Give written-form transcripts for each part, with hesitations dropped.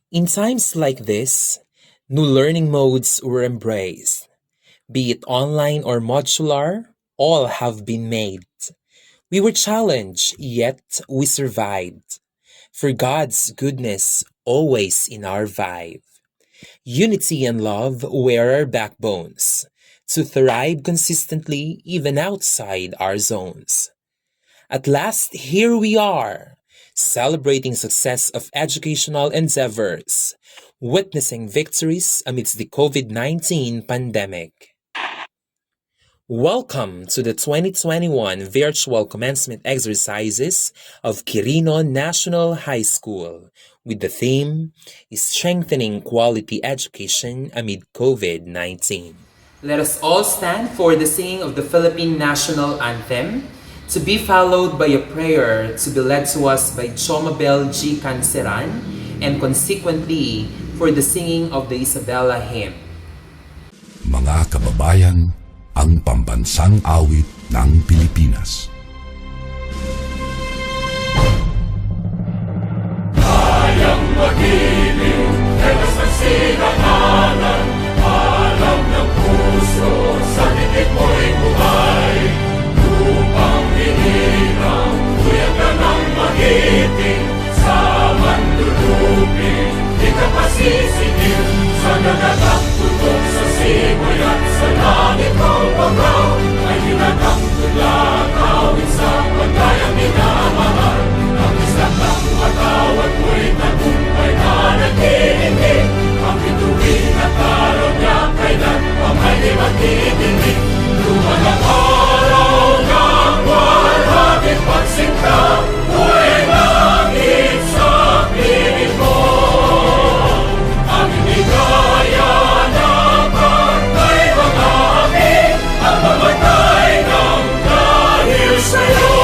In times like this, new learning modes were embraced. Be it online or modular, all have been made. We were challenged, yet we survived. For God's goodness always in our vibe. Unity and love were our backbones to thrive consistently even outside our zones. At last, here we are, celebrating success of educational endeavors, witnessing victories amidst the COVID-19 pandemic. Welcome to the 2021 virtual commencement exercises of QUIRINO National High School with the theme Strengthening Quality Education Amid COVID-19. Let us all stand for the singing of the Philippine National Anthem, to be followed by a prayer to be led to us by Chomabel G. Canceran, and consequently for the singing of the Isabela hymn. Mga kababayan, ang pambansang awit ng Pilipinas. Kayang magiliw, helas ng sinakanan, alam ng puso, sa titik mo'y buhay. Lupang hinirang, tuyag ka ng magiting, sa manlulupin, di ka pasisingil, sa nagagang tutok sa simoy at sa langit ng pagaw, ay hinatang tulakawin sa pagkayang minamahal. Ang isang ng matawad mo'y tagumpay na naghihingi, ang bituin at araw niya kailan pa may di magtitingin. Luman ang araw ng walhagit pagsinta, buhay langit sa piling mo. Ang hinigaya na pagkay mga akin, ang mamatay ng dahil sa'yo.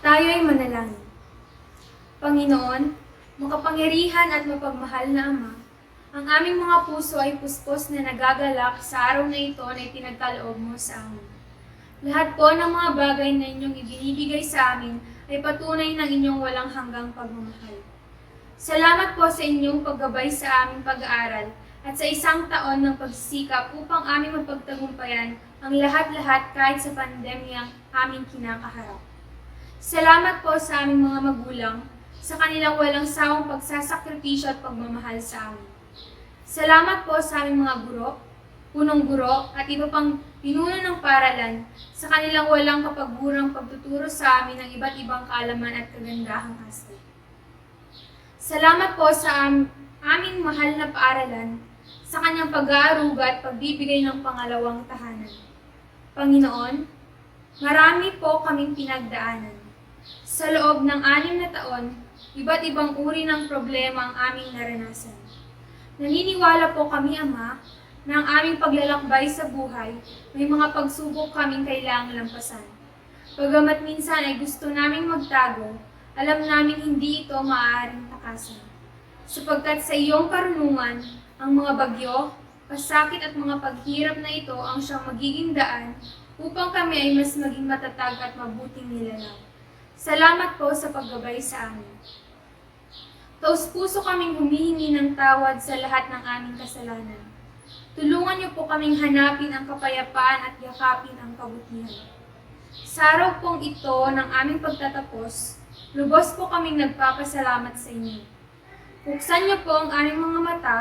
Tayo'y manalangin. Panginoon, makapangyarihan at mapagmahal na Ama, ang aming mga puso ay puspos na nagagalak sa araw na ito na ipinagkaloob mo sa amin. Lahat po ng mga bagay na inyong ibinibigay sa amin ay patunay ng inyong walang hanggang pagmamahal. Salamat po sa inyong paggabay sa aming pag-aaral at sa isang taon ng pagsisikap upang aming mapagtagumpayan ang lahat-lahat kahit sa pandemyang aming kinakaharap. Salamat po sa aming mga magulang sa kanilang walang sawang pagsasakripisyo at pagmamahal sa amin. Salamat po sa aming mga guro, punong guro at iba pang pinuno ng paralan sa kanilang walang kapagburang pagtuturo sa amin ng iba't ibang kaalaman at kagandahang asal. Salamat po sa aming mahal na paaralan sa kanyang pag-aaruga at pagbibigay ng pangalawang tahanan. Panginoon, marami po kaming pinagdaanan. Sa loob ng 6 na taon, iba't ibang uri ng problema ang aming naranasan. Naniniwala po kami, Ama, na ang aming paglalakbay sa buhay, may mga pagsubok kaming kailangang lampasan. Bagamat minsan ay gusto naming magtago, alam namin hindi ito maaaring takasan. Sapagkat sa iyong karunungan, ang mga bagyo, pasakit at mga paghirap na ito ang siyang magiging daan upang kami ay mas maging matatag at mabuting nilalang. Salamat po sa paggabay sa amin. Taos-puso kaming humihingi ng tawad sa lahat ng aming kasalanan. Tulungan niyo po kaming hanapin ang kapayapaan at yakapin ang kabutihan. Sa araw pong ito ng aming pagtatapos, lubos po kaming nagpapasalamat sa inyo. Buksan niyo po ang aming mga mata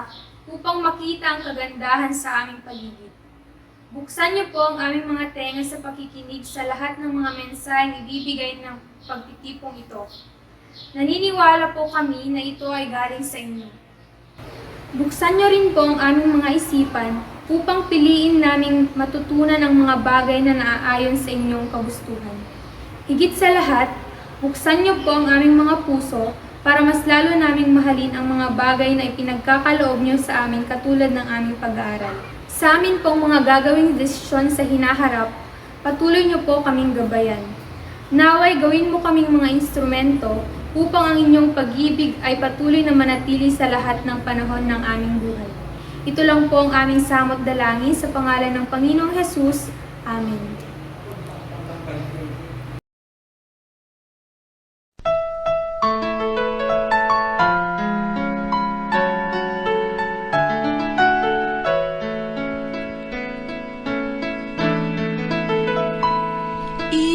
upang makita ang kagandahan sa aming paligid. Buksan niyo po ang aming mga tenga sa pakikinig sa lahat ng mga mensaheng ibibigay ng pagtitipong ito. Naniniwala po kami na ito ay galing sa inyo. Buksan niyo rin po ang aming mga isipan upang piliin naming matutunan ang mga bagay na naaayon sa inyong kagustuhan. Higit sa lahat, buksan niyo po ang aming mga puso para mas lalo naming mahalin ang mga bagay na ipinagkakaloob niyo sa amin katulad ng aming pag-aaral. Sa amin pong mga gagawing desisyon sa hinaharap, patuloy niyo po kaming gabayan. Naway gawin mo kaming mga instrumento upang ang inyong pag-ibig ay patuloy na manatili sa lahat ng panahon ng aming buhay. Ito lang po ang aming samot dalangin sa pangalan ng Panginoong Hesus. Amen.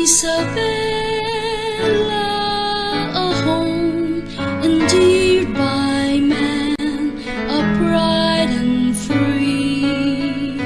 Isabela, a home endeared by man, upright and free,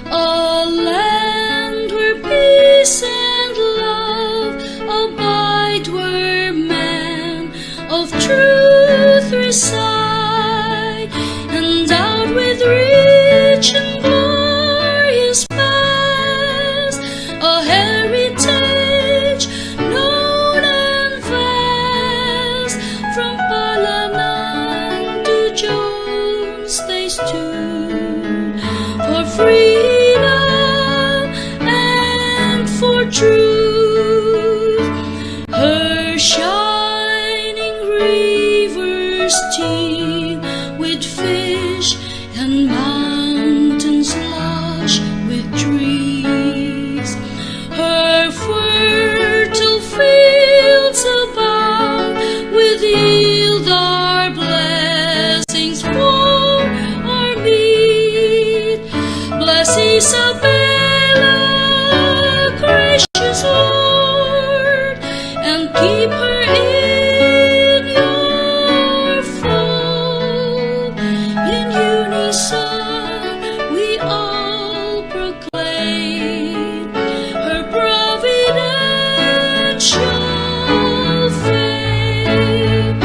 a land where peace and love abide, where men of truth reside, endowed with rich and glorious past, a heritage known and vast, from Palanan to Jones they stood for freedom and for truth. Her shining rivers teem with fish, and mountains lush with trees. Her fertile fields abound with yield, our blessings for our meat. Bless Isabela, gracious Lord, and keep her in your fold. In unison we all proclaim her providential fame.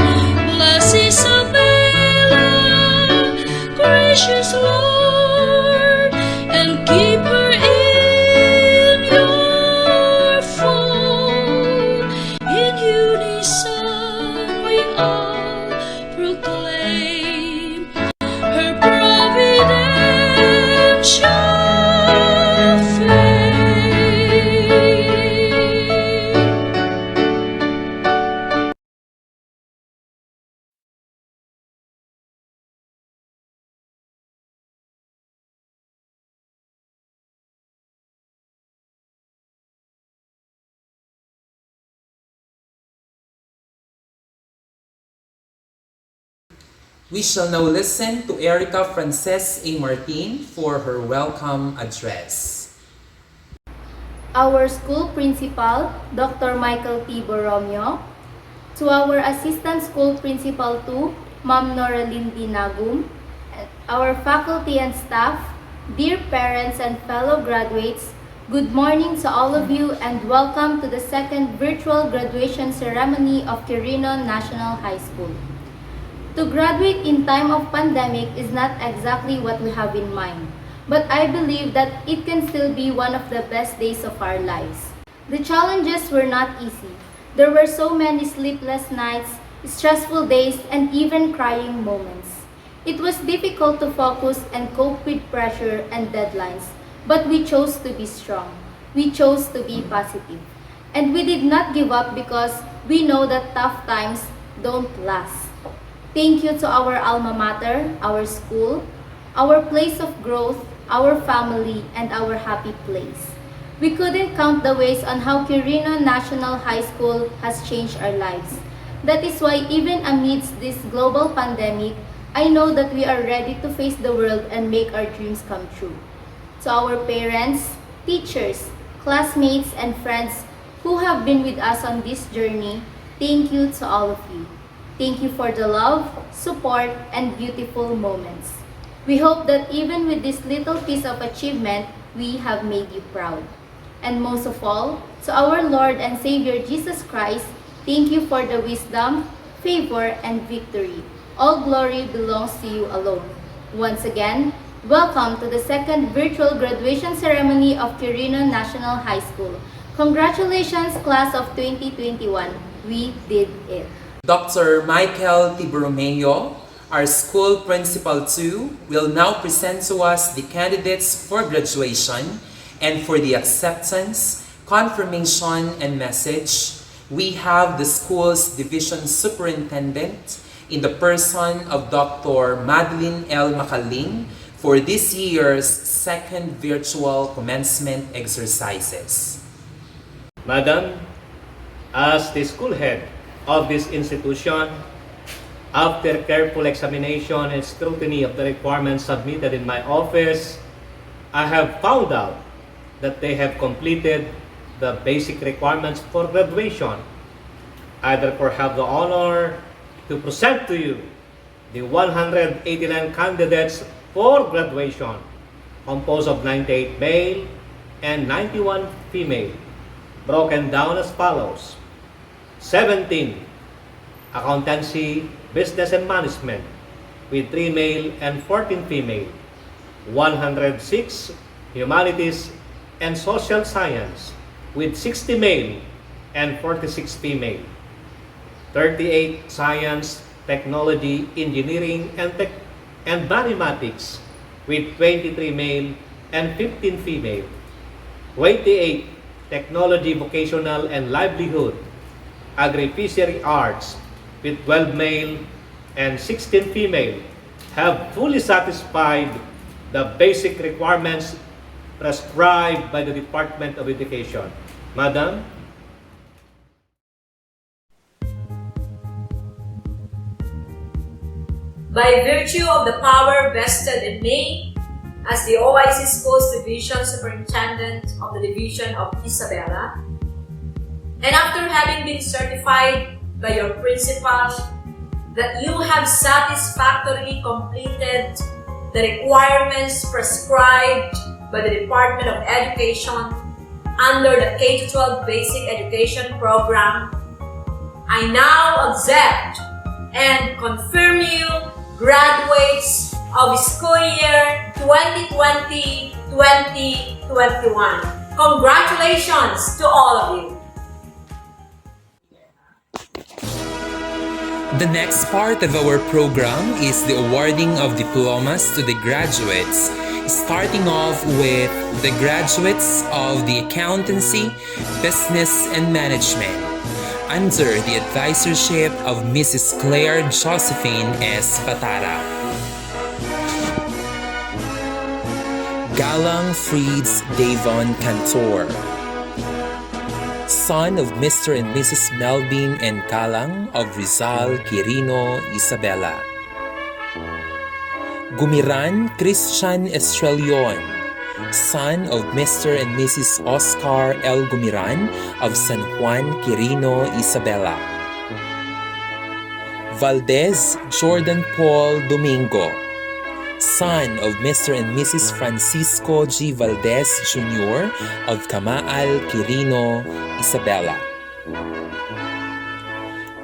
Bless Isabela, gracious Lord, and keep her in your fold. In unison we all proclaim her providential fame. We shall now listen to Erica Frances A. Martin for her welcome address. Our school principal, Dr. Michael T. Borromeo, to our assistant school principal 2, Ma'am Nora Lindy Nagum, our faculty and staff, dear parents and fellow graduates, good morning to all of you and welcome to the second virtual graduation ceremony of QUIRINO National High School. To graduate in time of pandemic is not exactly what we have in mind, but I believe that it can still be one of the best days of our lives. The challenges were not easy. There were so many sleepless nights, stressful days, and even crying moments. It was difficult to focus and cope with pressure and deadlines, but we chose to be strong. We chose to be positive. And we did not give up because we know that tough times don't last. Thank you to our alma mater, our school, our place of growth, our family, and our happy place. We couldn't count the ways on how QUIRINO National High School has changed our lives. That is why even amidst this global pandemic, I know that we are ready to face the world and make our dreams come true. To our parents, teachers, classmates, and friends who have been with us on this journey, thank you to all of you. Thank you for the love, support, and beautiful moments. We hope that even with this little piece of achievement, we have made you proud. And most of all, to our Lord and Savior Jesus Christ, thank you for the wisdom, favor, and victory. All glory belongs to you alone. Once again, welcome to the second virtual graduation ceremony of QUIRINO National High School. Congratulations, class of 2021. We did it. Dr. Michael T. Borromeo, our school principal 2, will now present to us the candidates for graduation and for the acceptance, confirmation, and message. We have the school's division superintendent in the person of Dr. Madeline L. Macaling for this year's second virtual commencement exercises. Madam, as the school head of this institution, after careful examination and scrutiny of the requirements submitted in my office, I have found out that they have completed the basic requirements for graduation. I therefore have the honor to present to you the 189 candidates for graduation, composed of 98 male and 91 female, broken down as follows: 17 accountancy, business and management, with 3 male and 14 female, 106 humanities and social science, with 60 male and 46 female, 38 science, technology, engineering, and mathematics, with 23 male and 15 female, 28 technology, vocational, and livelihood, agri-fishery arts, with 12 male and 16 female, have fully satisfied the basic requirements prescribed by the Department of Education. Madam, by virtue of the power vested in me as the OIC Schools Division Superintendent of the Division of Isabela, and after having been certified by your principal that you have satisfactorily completed the requirements prescribed by the Department of Education under the K-12 Basic Education Program, I now accept and confirm you graduates of school year 2020-2021. Congratulations to all of you. The next part of our program is the awarding of diplomas to the graduates, starting off with the graduates of the Accountancy, Business and Management, under the advisorship of Mrs. Claire Josephine S. Patara. Galang Frieds Davon Cantor, son of Mr. and Mrs. Melvin and Galang of Rizal, Quirino, Isabela. Gumiran Christian Estrelion, son of Mr. and Mrs. Oscar L. Gumiran of San Juan, Quirino, Isabela. Valdez Jordan Paul Domingo, son of Mr. and Mrs. Francisco G. Valdez Jr. of Camaal, Quirino, Isabela.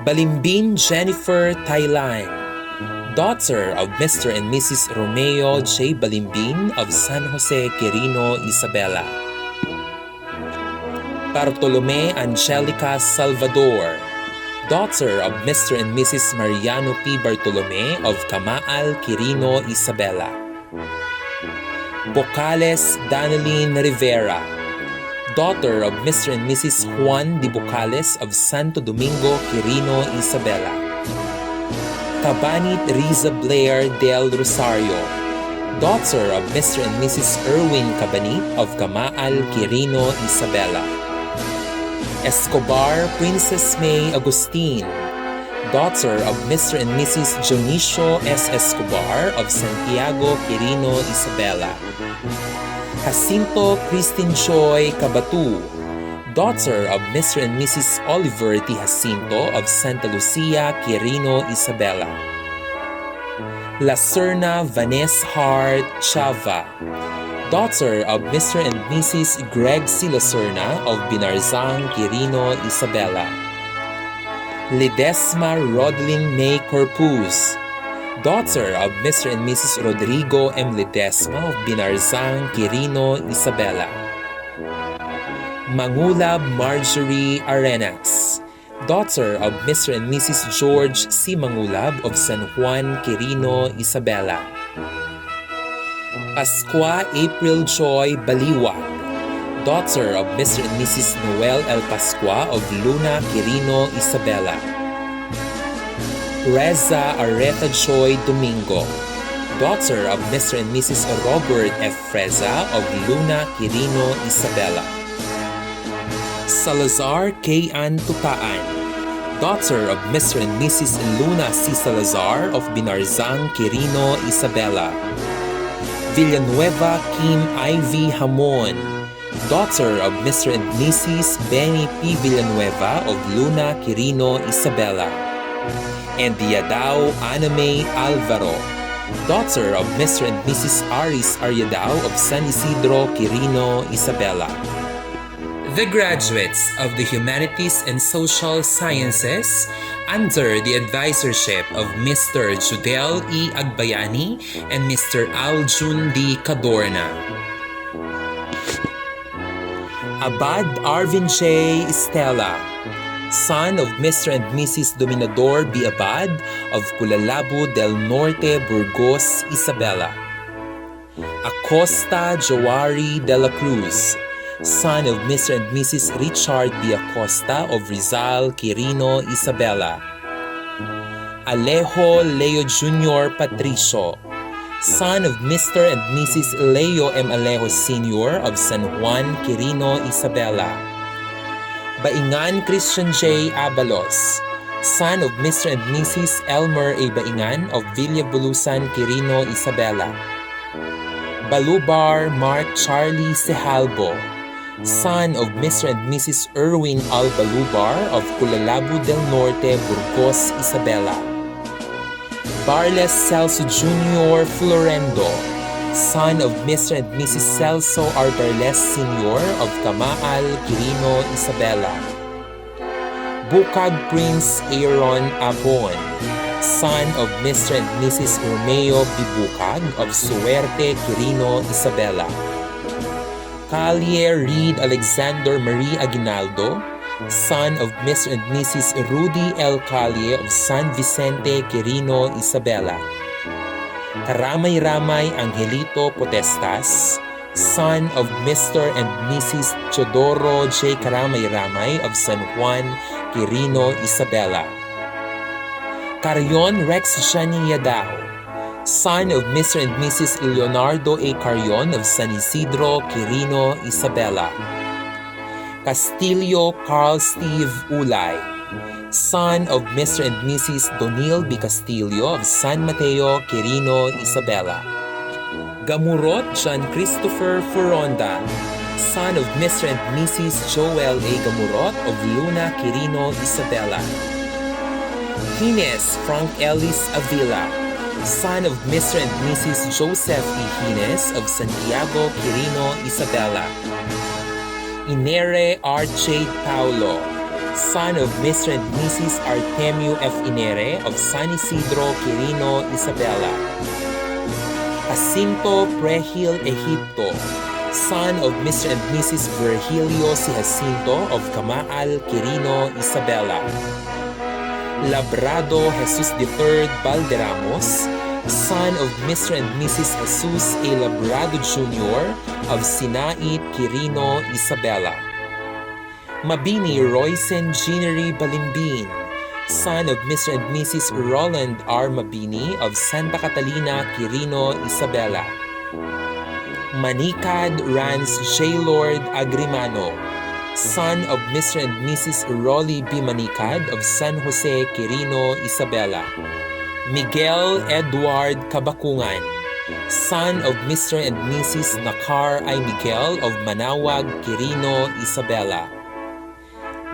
Balimbin Jennifer Thailan, daughter of Mr. and Mrs. Romeo J. Balimbin of San Jose, Quirino, Isabela. Bartolome Angelica Salvador, daughter of Mr. and Mrs. Mariano P. Bartolome of Camaal, Quirino, Isabela. Bocales Daneline Rivera, daughter of Mr. and Mrs. Juan de Bocales of Santo Domingo, Quirino, Isabela. Cabanit Riza Blair del Rosario, daughter of Mr. and Mrs. Erwin Cabanit of Camaal, Quirino, Isabela. Escobar Princess May Agustin, daughter of Mr. and Mrs. Dionisio S. Escobar of Santiago, Quirino, Isabela. Jacinto Christine Joy Cabatu, daughter of Mr. and Mrs. Oliver T. Jacinto of Santa Lucia, Quirino, Isabela. Lacerna Vanessa Hart Chava, daughter of Mr. and Mrs. Greg C. Lacerna of Binarzang, Quirino, Isabela. Ledesma Rodlin May Corpus, daughter of Mr. and Mrs. Rodrigo M. Ledesma of Binarzang, Quirino, Isabela. Mangulab Marjorie Arenas, daughter of Mr. and Mrs. George C. Mangulab of San Juan, Quirino, Isabela. Pascua April Joy Baliwag, daughter of Mr. and Mrs. Noel L. Pascua of Luna, Quirino, Isabela. Reza Areta Joy Domingo, daughter of Mr. and Mrs. Robert F. Freza of Luna, Quirino, Isabela. Salazar K. Ann Tutaan, daughter of Mr. and Mrs. Luna C. Salazar of Binarzang, Quirino, Isabela. Villanueva Kim Ivy Hamon, daughter of Mr. and Mrs. Benny P. Villanueva of Luna, Quirino, Isabela. And Yadao Aname Alvaro, daughter of Mr. and Mrs. Aris Ariadao of San Isidro, Quirino, Isabela. The graduates of the Humanities and Social Sciences under the advisorship of Mr. Judel E. Agbayani and Mr. Aljun D. Cadorna. Abad Arvin J. Estela, son of Mr. and Mrs. Dominador B. Abad of Culalabo del Norte, Burgos, Isabela. Acosta Joari de la Cruz, son of Mr. and Mrs. Richard B. Acosta of Rizal, Quirino, Isabela. Alejo Leo Jr. Patricio, son of Mr. and Mrs. Leo M. Alejo Sr. of San Juan, Quirino, Isabela. Baingan Christian J. Abalos, son of Mr. and Mrs. Elmer A. Baingan of Villa Bulusan, Quirino, Isabela. Balubar Mark Charlie Sehalbo, son of Mr. and Mrs. Erwin Al Balubar of Culalabo del Norte, Burgos, Isabela. Barles Celso Jr. Florendo, son of Mr. and Mrs. Celso R. Barles Sr. of Camaal, Quirino, Isabela. Bukag Prince Aaron Abon, son of Mr. and Mrs. Romeo Bibukag of Suerte, Quirino, Isabela. Callier Reed Alexander Marie Aguinaldo, son of Mr. and Mrs. Rudy L. Callier of San Vicente, Quirino, Isabela. Karamay-Ramay Angelito Potestas, son of Mr. and Mrs. Teodoro J. Karamay-Ramay of San Juan, Quirino, Isabela. Carion Rex Jani Yadao, son of Mr. and Mrs. Leonardo A. Carion of San Isidro, Quirino, Isabela. Castillo Carl Steve Ulay, son of Mr. and Mrs. Donil B. Castillo of San Mateo, Quirino, Isabela. Gamurot John Christopher Furonda, son of Mr. and Mrs. Joel A. Gamurot of Luna, Quirino, Isabela. Qnhs Frank Ellis Avila, son of Mr. and Mrs. Joseph E. Qnhs of Santiago, Quirino, Isabela. Inere R. J. Paulo, son of Mr. and Mrs. Artemio F. Inere of San Isidro, Quirino, Isabela. Jacinto Prehil Egipto, son of Mr. and Mrs. Virgilio C. Jacinto of Camaal, Quirino, Isabela. Labrado Jesus III Balderramos, son of Mr. and Mrs. Jesus A. Labrado Jr. of Sinait, Quirino, Isabela. Mabini Roycen Ginery Balimbin, son of Mr. and Mrs. Roland R. Mabini of Santa Catalina, Quirino, Isabela. Manicad Rance J. Lord Agrimano, son of Mr. and Mrs. Rolly B. Manicad of San Jose, Quirino, Isabela. Miguel Edward Kabakungan, son of Mr. and Mrs. Nakar I. Miguel of Manawag, Quirino, Isabela.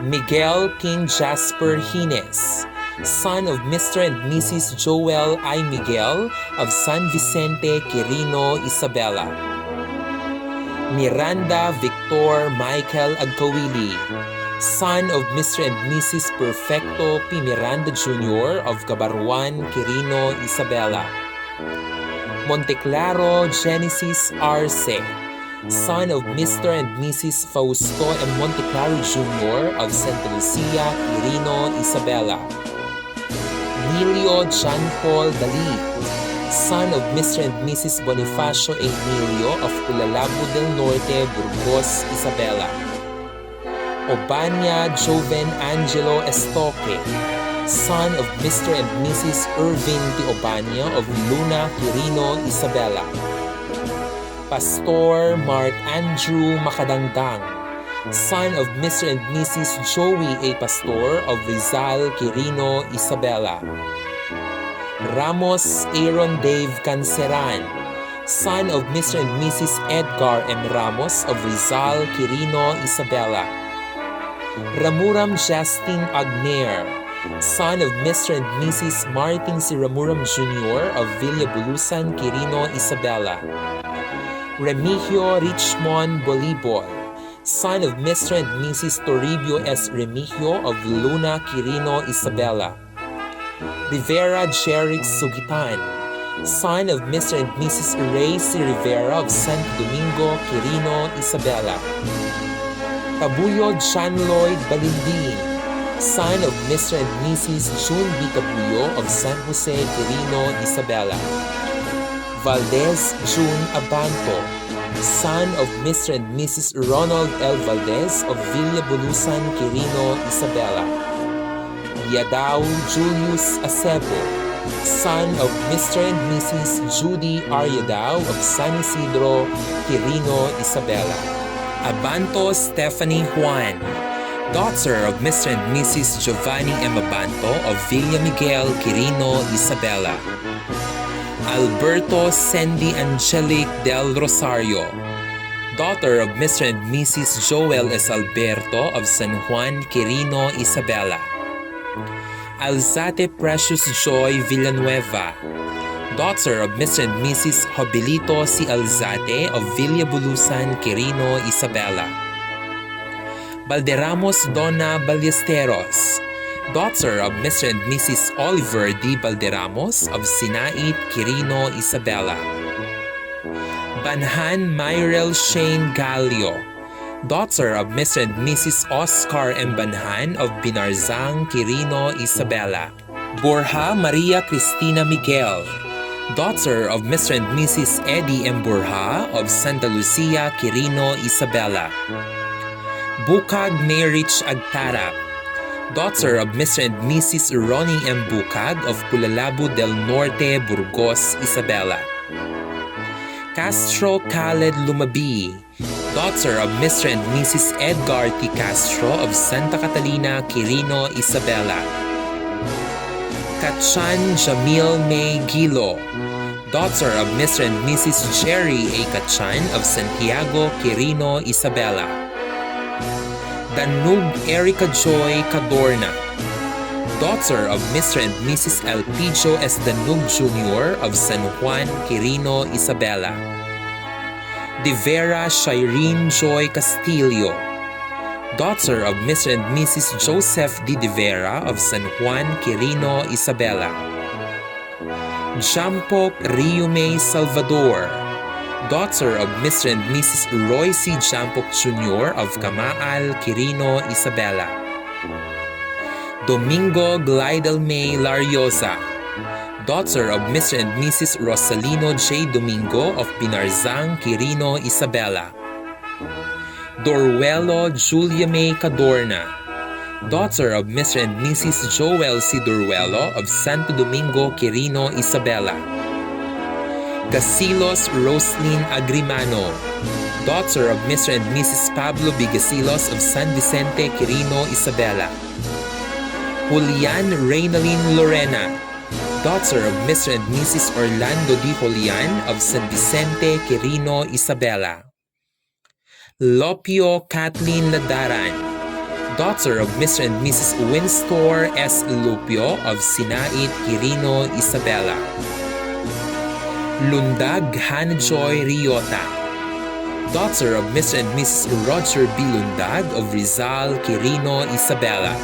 Miguel King Jasper Hines, son of Mr. and Mrs. Joel I. Miguel of San Vicente, Quirino, Isabela. Miranda Victor Michael Agkawili, son of Mr. and Mrs. Perfecto P. Miranda Jr. of Cabaruan, Quirino, Isabela. Monteclaro Genesis Arce, son of Mr. and Mrs. Fausto M. Monteclaro Jr. of Santa Lucia, Quirino, Isabela. Emilio John Paul Dalit, son of Mr. and Mrs. Bonifacio A. Emilio of Culalabo del Norte, Burgos, Isabela. Obania Joven Angelo Estoque, son of Mr. and Mrs. Irving de Obania of Luna, Quirino, Isabela. Pastor Mark Andrew Makadangdang, son of Mr. and Mrs. Joey A. Pastor of Rizal, Quirino, Isabela. Ramos Aaron Dave Canceran, son of Mr. and Mrs. Edgar M. Ramos of Rizal, Quirino, Isabela. Ramuram Justin Agner, son of Mr. and Mrs. Martin C. Ramuram Jr. of Villa Bulusan, Quirino, Isabela. Remigio Richmond Bolibol, son of Mr. and Mrs. Toribio S. Remigio of Luna, Quirino, Isabela. Rivera Jeric Sugitan, son of Mr. and Mrs. Ray C. Rivera of Santo Domingo, Quirino, Isabela. Tabuyo John Lloyd Balindin, son of Mr. and Mrs. June B. Tabuyo of San Jose, Quirino, Isabela. Valdez June Abanto, son of Mr. and Mrs. Ronald L. Valdez of Villa Bulusan, Quirino, Isabela. Yadao Julius Acebo, son of Mr. and Mrs. Judy R. Yadao of San Isidro, Quirino, Isabela. Abanto Stephanie Juan, daughter of Mr. and Mrs. Giovanni M. Abanto of Villa Miguel, Quirino, Isabela. Alberto Sandy Angelic Del Rosario, daughter of Mr. and Mrs. Joel S. Alberto of San Juan, Quirino, Isabela. Alzate Precious Joy Villanueva, daughter of Mr. and Mrs. Jobilito C. Alzate of Villa Bulusan, Quirino, Isabela. Balderramos Donna Ballesteros, daughter of Mr. and Mrs. Oliver D. Balderramos of Sinait, Quirino, Isabela. Banhan Myrel Shane Gallio, daughter of Mr. and Mrs. Oscar M. Banhan of Binarzang, Quirino, Isabela. Borja Maria Cristina Miguel, daughter of Mr. and Mrs. Eddie M. Borja of Santa Lucia, Quirino, Isabela. Bukag Mayrich Agtarap, daughter of Mr. and Mrs. Ronnie M. Bukag of Pulalabo del Norte, Burgos, Isabela. Castro Khaled Lumabi, daughter of Mr. and Mrs. Edgar T. Castro of Santa Catalina, Quirino, Isabela. Kachan Jamil May Gilo, daughter of Mr. and Mrs. Jerry A. Kachan of Santiago, Quirino, Isabela. Danug Erica Joy Cadorna, daughter of Mr. and Mrs. Elpidio S. Danug Jr. of San Juan, Quirino, Isabela. De Vera Shireen Joy Castillo, daughter of Mr. and Mrs. Joseph D. De Vera of San Juan, Quirino, Isabela. Jampok Riume Salvador, daughter of Mr. and Mrs. Roy C. Jampok Jr. of Camaal, Quirino, Isabela. Domingo Glidel May Lariosa, daughter of Mr. and Mrs. Rosalino J. Domingo of Binarzang, Quirino, Isabela. Dorwelo Julia May Cadorna, daughter of Mr. and Mrs. Joel C. Dorwelo of Santo Domingo, Quirino, Isabela. Gasilos Roslyn Agrimano, daughter of Mr. and Mrs. Pablo B. Gasilos of San Vicente, Quirino, Isabela. Julian Reynalyn Lorena, daughter of Mr. and Mrs. Orlando D. Julian of San Vicente, Quirino, Isabela. Lopio Kathleen Ladaran, daughter of Mr. and Mrs. Winstor S. Lupio of Sinait, Quirino, Isabela. Lundag Hanajoy Riota, daughter of Mr. and Mrs. Roger B. Lundag of Rizal, Quirino, Isabela.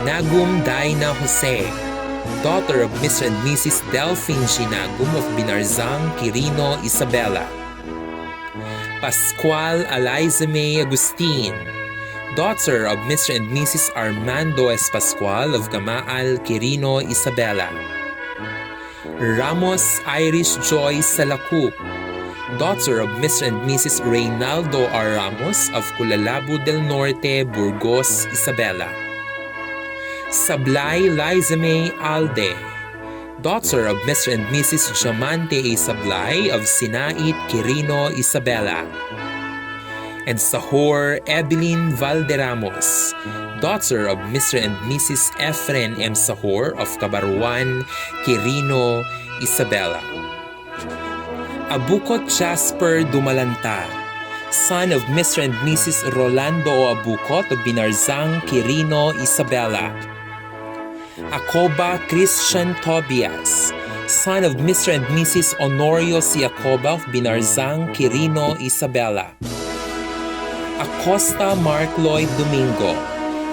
Nagum Daina Jose, daughter of Mr. and Mrs. Delphine G. Nagum of Binarzang, Quirino, Isabela. Pascual Eliza May Agustin, daughter of Mr. and Mrs. Armando S. Pascual of Gamaal, Quirino, Isabela. Ramos Irish Joy Salacup, daughter of Mr. and Mrs. Reynaldo R. Ramos of Culalabo del Norte, Burgos, Isabela. Sablay Liza May Alde, daughter of Mr. and Mrs. Jamante A. Sablay of Sinait, Quirino, Isabela. And Sahor Evelyn Valderramos, daughter of Mr. and Mrs. Efren M. Sahor of Cabaruan, Quirino, Isabela. Abukot Jasper Dumalanta, son of Mr. and Mrs. Rolando O. Abukot of Binarzang, Quirino, Isabela. Acoba Christian Tobias, son of Mr. and Mrs. Honorio C. Acoba of Binarzang, Quirino, Isabela. Acosta Mark Lloyd Domingo,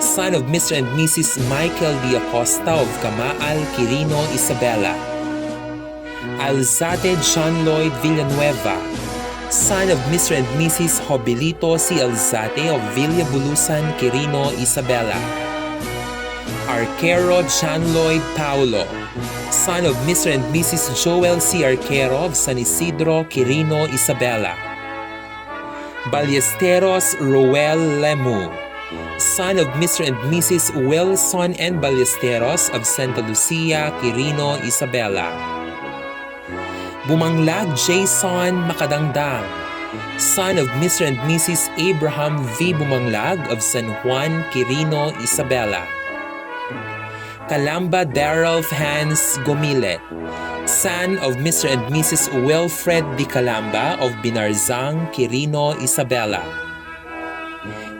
son of Mr. and Mrs. Michael D. Acosta of Camaal, Quirino, Isabela. Alzate John Lloyd Villanueva, son of Mr. and Mrs. Jobilito C. Alzate of Villa Bulusan, Quirino, Isabela. Arquero John Lloyd Paulo, son of Mr. and Mrs. Joel C. Arquero of San Isidro, Quirino, Isabela. Ballesteros Roel Lemu, son of Mr. and Mrs. Wilson and Ballesteros of Santa Lucia, Quirino, Isabela. Bumanglag Jason Makadangdang, son of Mr. and Mrs. Abraham V. Bumanglag of San Juan, Quirino, Isabela. Calamba Darrell Hans Gomilet, son of Mr. and Mrs. Wilfred Di Calamba of Binarzang, Quirino, Isabela.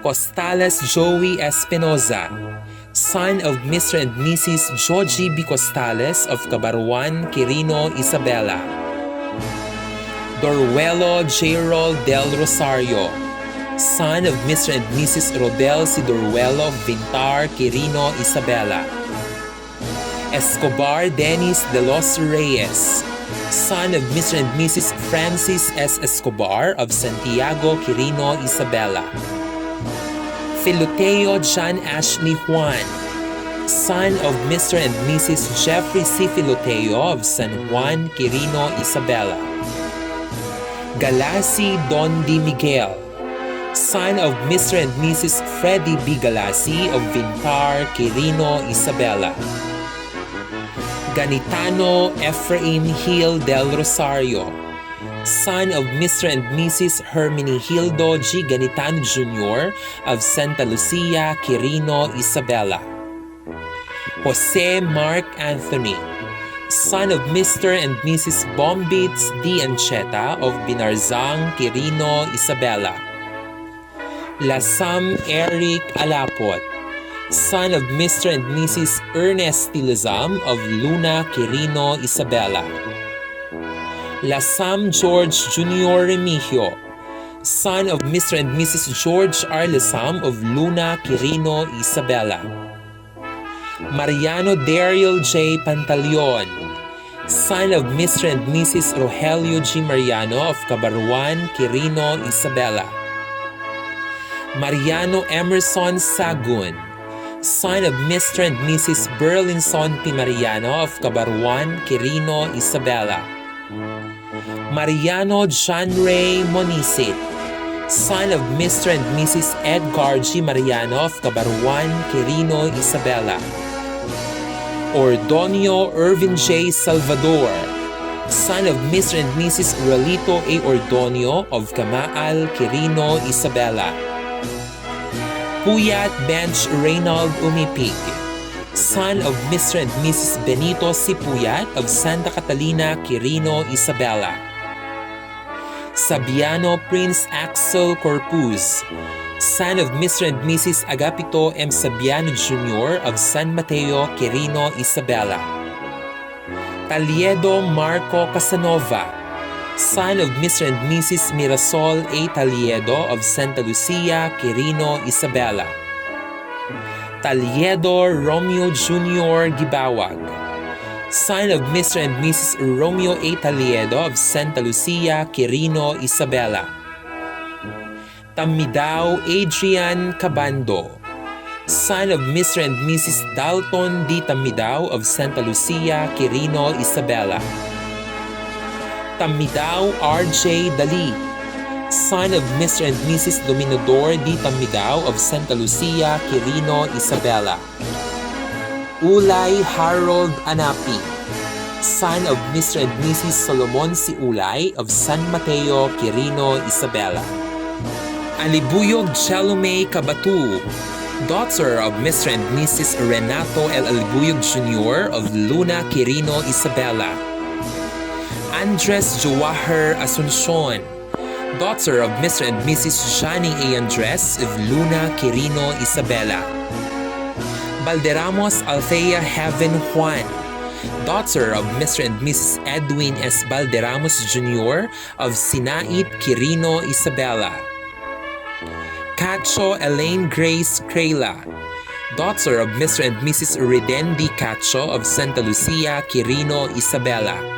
Costales Joey Espinoza, son of Mr. and Mrs. Georgie B. Costales of Cabaruan, Quirino, Isabela. Dorwelo Gerald Del Rosario, son of Mr. and Mrs. Rodel C. Dorwelo of Vintar, Quirino, Isabela. Escobar Dennis de los Reyes, son of Mr. and Mrs. Francis S. Escobar of Santiago, Quirino, Isabela. Filoteo John Ashley Juan, son of Mr. and Mrs. Jeffrey C. Filoteo of San Juan, Quirino, Isabela. Galasi Don D. Miguel, son of Mr. and Mrs. Freddie B. Galasi of Vintar, Quirino, Isabela. Ganitano Ephraim Hill del Rosario, son of Mr. and Mrs. Hermenegildo G. Ganitano Jr. of Santa Lucia, Quirino, Isabela. Jose Mark Anthony, son of Mr. and Mrs. Bombits D. Ancheta of Binarzang, Quirino, Isabela. Lasam Eric Alapot, son of Mr. and Mrs. Ernest Tilazam of Luna, Quirino, Isabela. Lasam George Jr. Remigio, son of Mr. and Mrs. George R. Lasam of Luna, Quirino, Isabela. Mariano Daryl J. Pantaleon, son of Mr. and Mrs. Rogelio G. Mariano of Cabaruan, Quirino, Isabela. Mariano Emerson Sagun, son of Mr. and Mrs. Burlinson P. Mariano of Cabaruan, Quirino, Isabela. Mariano John Ray Monisit, son of Mr. and Mrs. Edgar G. Mariano of Cabaruan, Quirino, Isabela. Ordonio Irvin J. Salvador, son of Mr. and Mrs. Rolito A. Ordonio of Camaal, Quirino, Isabela. Puyat Bench Reynald Umipig, son of Mr. and Mrs. Benito C. Puyat of Santa Catalina, Quirino, Isabela. Sabiano Prince Axel Corpus, son of Mr. and Mrs. Agapito M. Sabiano Jr. of San Mateo, Quirino, Isabela. Taliedo Marco Casanova, son of Mr. and Mrs. Mirasol A. Taliedo of Santa Lucia, Quirino, Isabela. Taliedo Romeo Jr. Gibawag, son of Mr. and Mrs. Romeo A. Taliedo of Santa Lucia, Quirino, Isabela. Tamidao Adrian Cabando, son of Mr. and Mrs. Dalton D. Tamidao of Santa Lucia, Quirino, Isabela. Tamidao R.J. Dali, son of Mr. and Mrs. Dominador D. Tamidao of Santa Lucia, Quirino, Isabela. Ulay Harold Anapi, son of Mr. and Mrs. Solomon C. Ulay of San Mateo, Quirino, Isabela. Alibuyog Jalome Cabatu, daughter of Mr. and Mrs. Renato L. Alibuyog Jr. of Luna, Quirino, Isabela. Andres Joaher Asuncion, daughter of Mr. and Mrs. Johnny A. Andres of Luna Quirino Isabela. Valderamos Althea Heaven Juan, daughter of Mr. and Mrs. Edwin S. Valderamos Jr. of Sinait Quirino Isabela. Cacho Elaine Grace Crela, daughter of Mr. and Mrs. Redendi Cacho of Santa Lucia Quirino Isabela.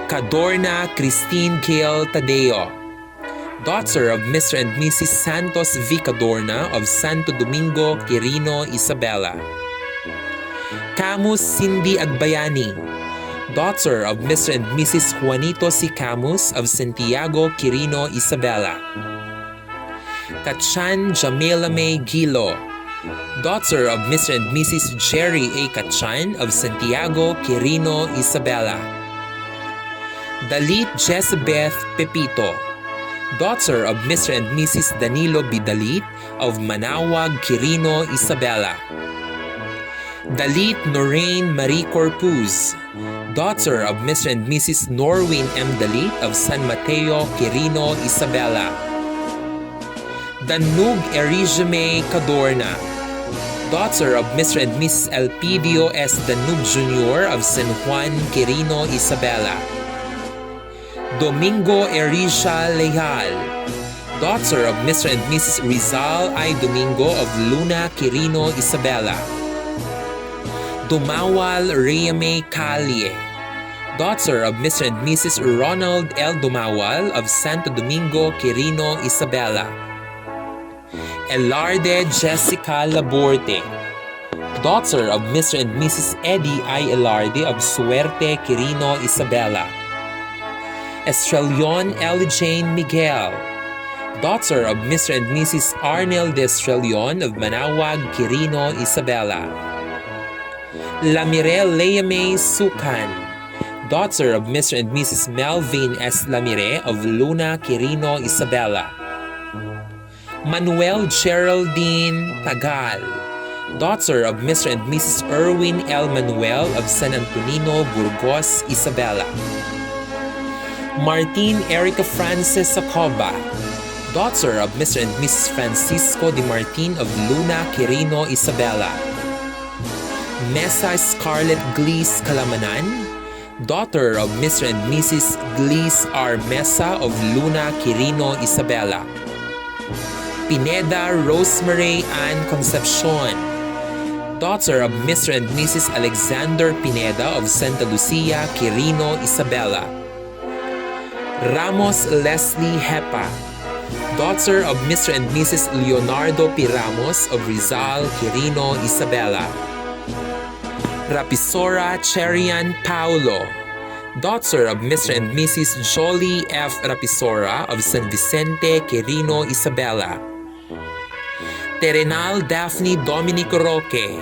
Cadorna Christine Gail Tadeo, daughter of Mr. and Mrs. Santos V. Cadorna of Santo Domingo Quirino Isabela. Camus Cindy Agbayani, daughter of Mr. and Mrs. Juanito C. Camus of Santiago Quirino Isabela. Kachan Jamela May Gilo, daughter of Mr. and Mrs. Jerry A. Kachan of Santiago Quirino Isabela. Dalit Jezebeth Pepito, daughter of Mr. and Mrs. Danilo B. Dalit of Manawag Quirino Isabela. Dalit Noreen Marie Corpuz, daughter of Mr. and Mrs. Norwin M. Dalit of San Mateo Quirino Isabela. Danug Erijame Cadorna, daughter of Mr. and Mrs. Elpidio S. Danug Jr. of San Juan Quirino Isabela. Domingo Erisha Leal, daughter of Mr. and Mrs. Rizal I. Domingo of Luna Quirino Isabela. Dumawal Reyame Calye, daughter of Mr. and Mrs. Ronald L. Dumawal of Santo Domingo Quirino Isabela. Elarde Jessica Laborte, daughter of Mr. and Mrs. Eddie I. Elarde of Suerte Quirino Isabela. Estrelion L. Jane Miguel, daughter of Mr. and Mrs. Arnel de Estrelion of Manawag Quirino Isabela. Lamire Leame Sukan, daughter of Mr. and Mrs. Melvin S. Lamire of Luna Quirino Isabela. Manuel Geraldine Tagal, daughter of Mr. and Mrs. Erwin L. Manuel of San Antonino, Burgos, Isabela. Martin Erica Frances Sacoba, daughter of Mr. and Mrs. Francisco de Martin of Luna Quirino Isabela. Mesa Scarlett Glees Calamanan, daughter of Mr. and Mrs. Glees R. Mesa of Luna Quirino Isabela. Pineda Rosemary Ann Concepcion, daughter of Mr. and Mrs. Alexander Pineda of Santa Lucia Quirino Isabela. Ramos Leslie Hepa, daughter of Mr. and Mrs. Leonardo P. Ramos of Rizal Quirino Isabela. Rapisora Cherian Paulo, daughter of Mr. and Mrs. Jolie F. Rapisora of San Vicente Quirino Isabela. Terenal Daphne Dominic Roque,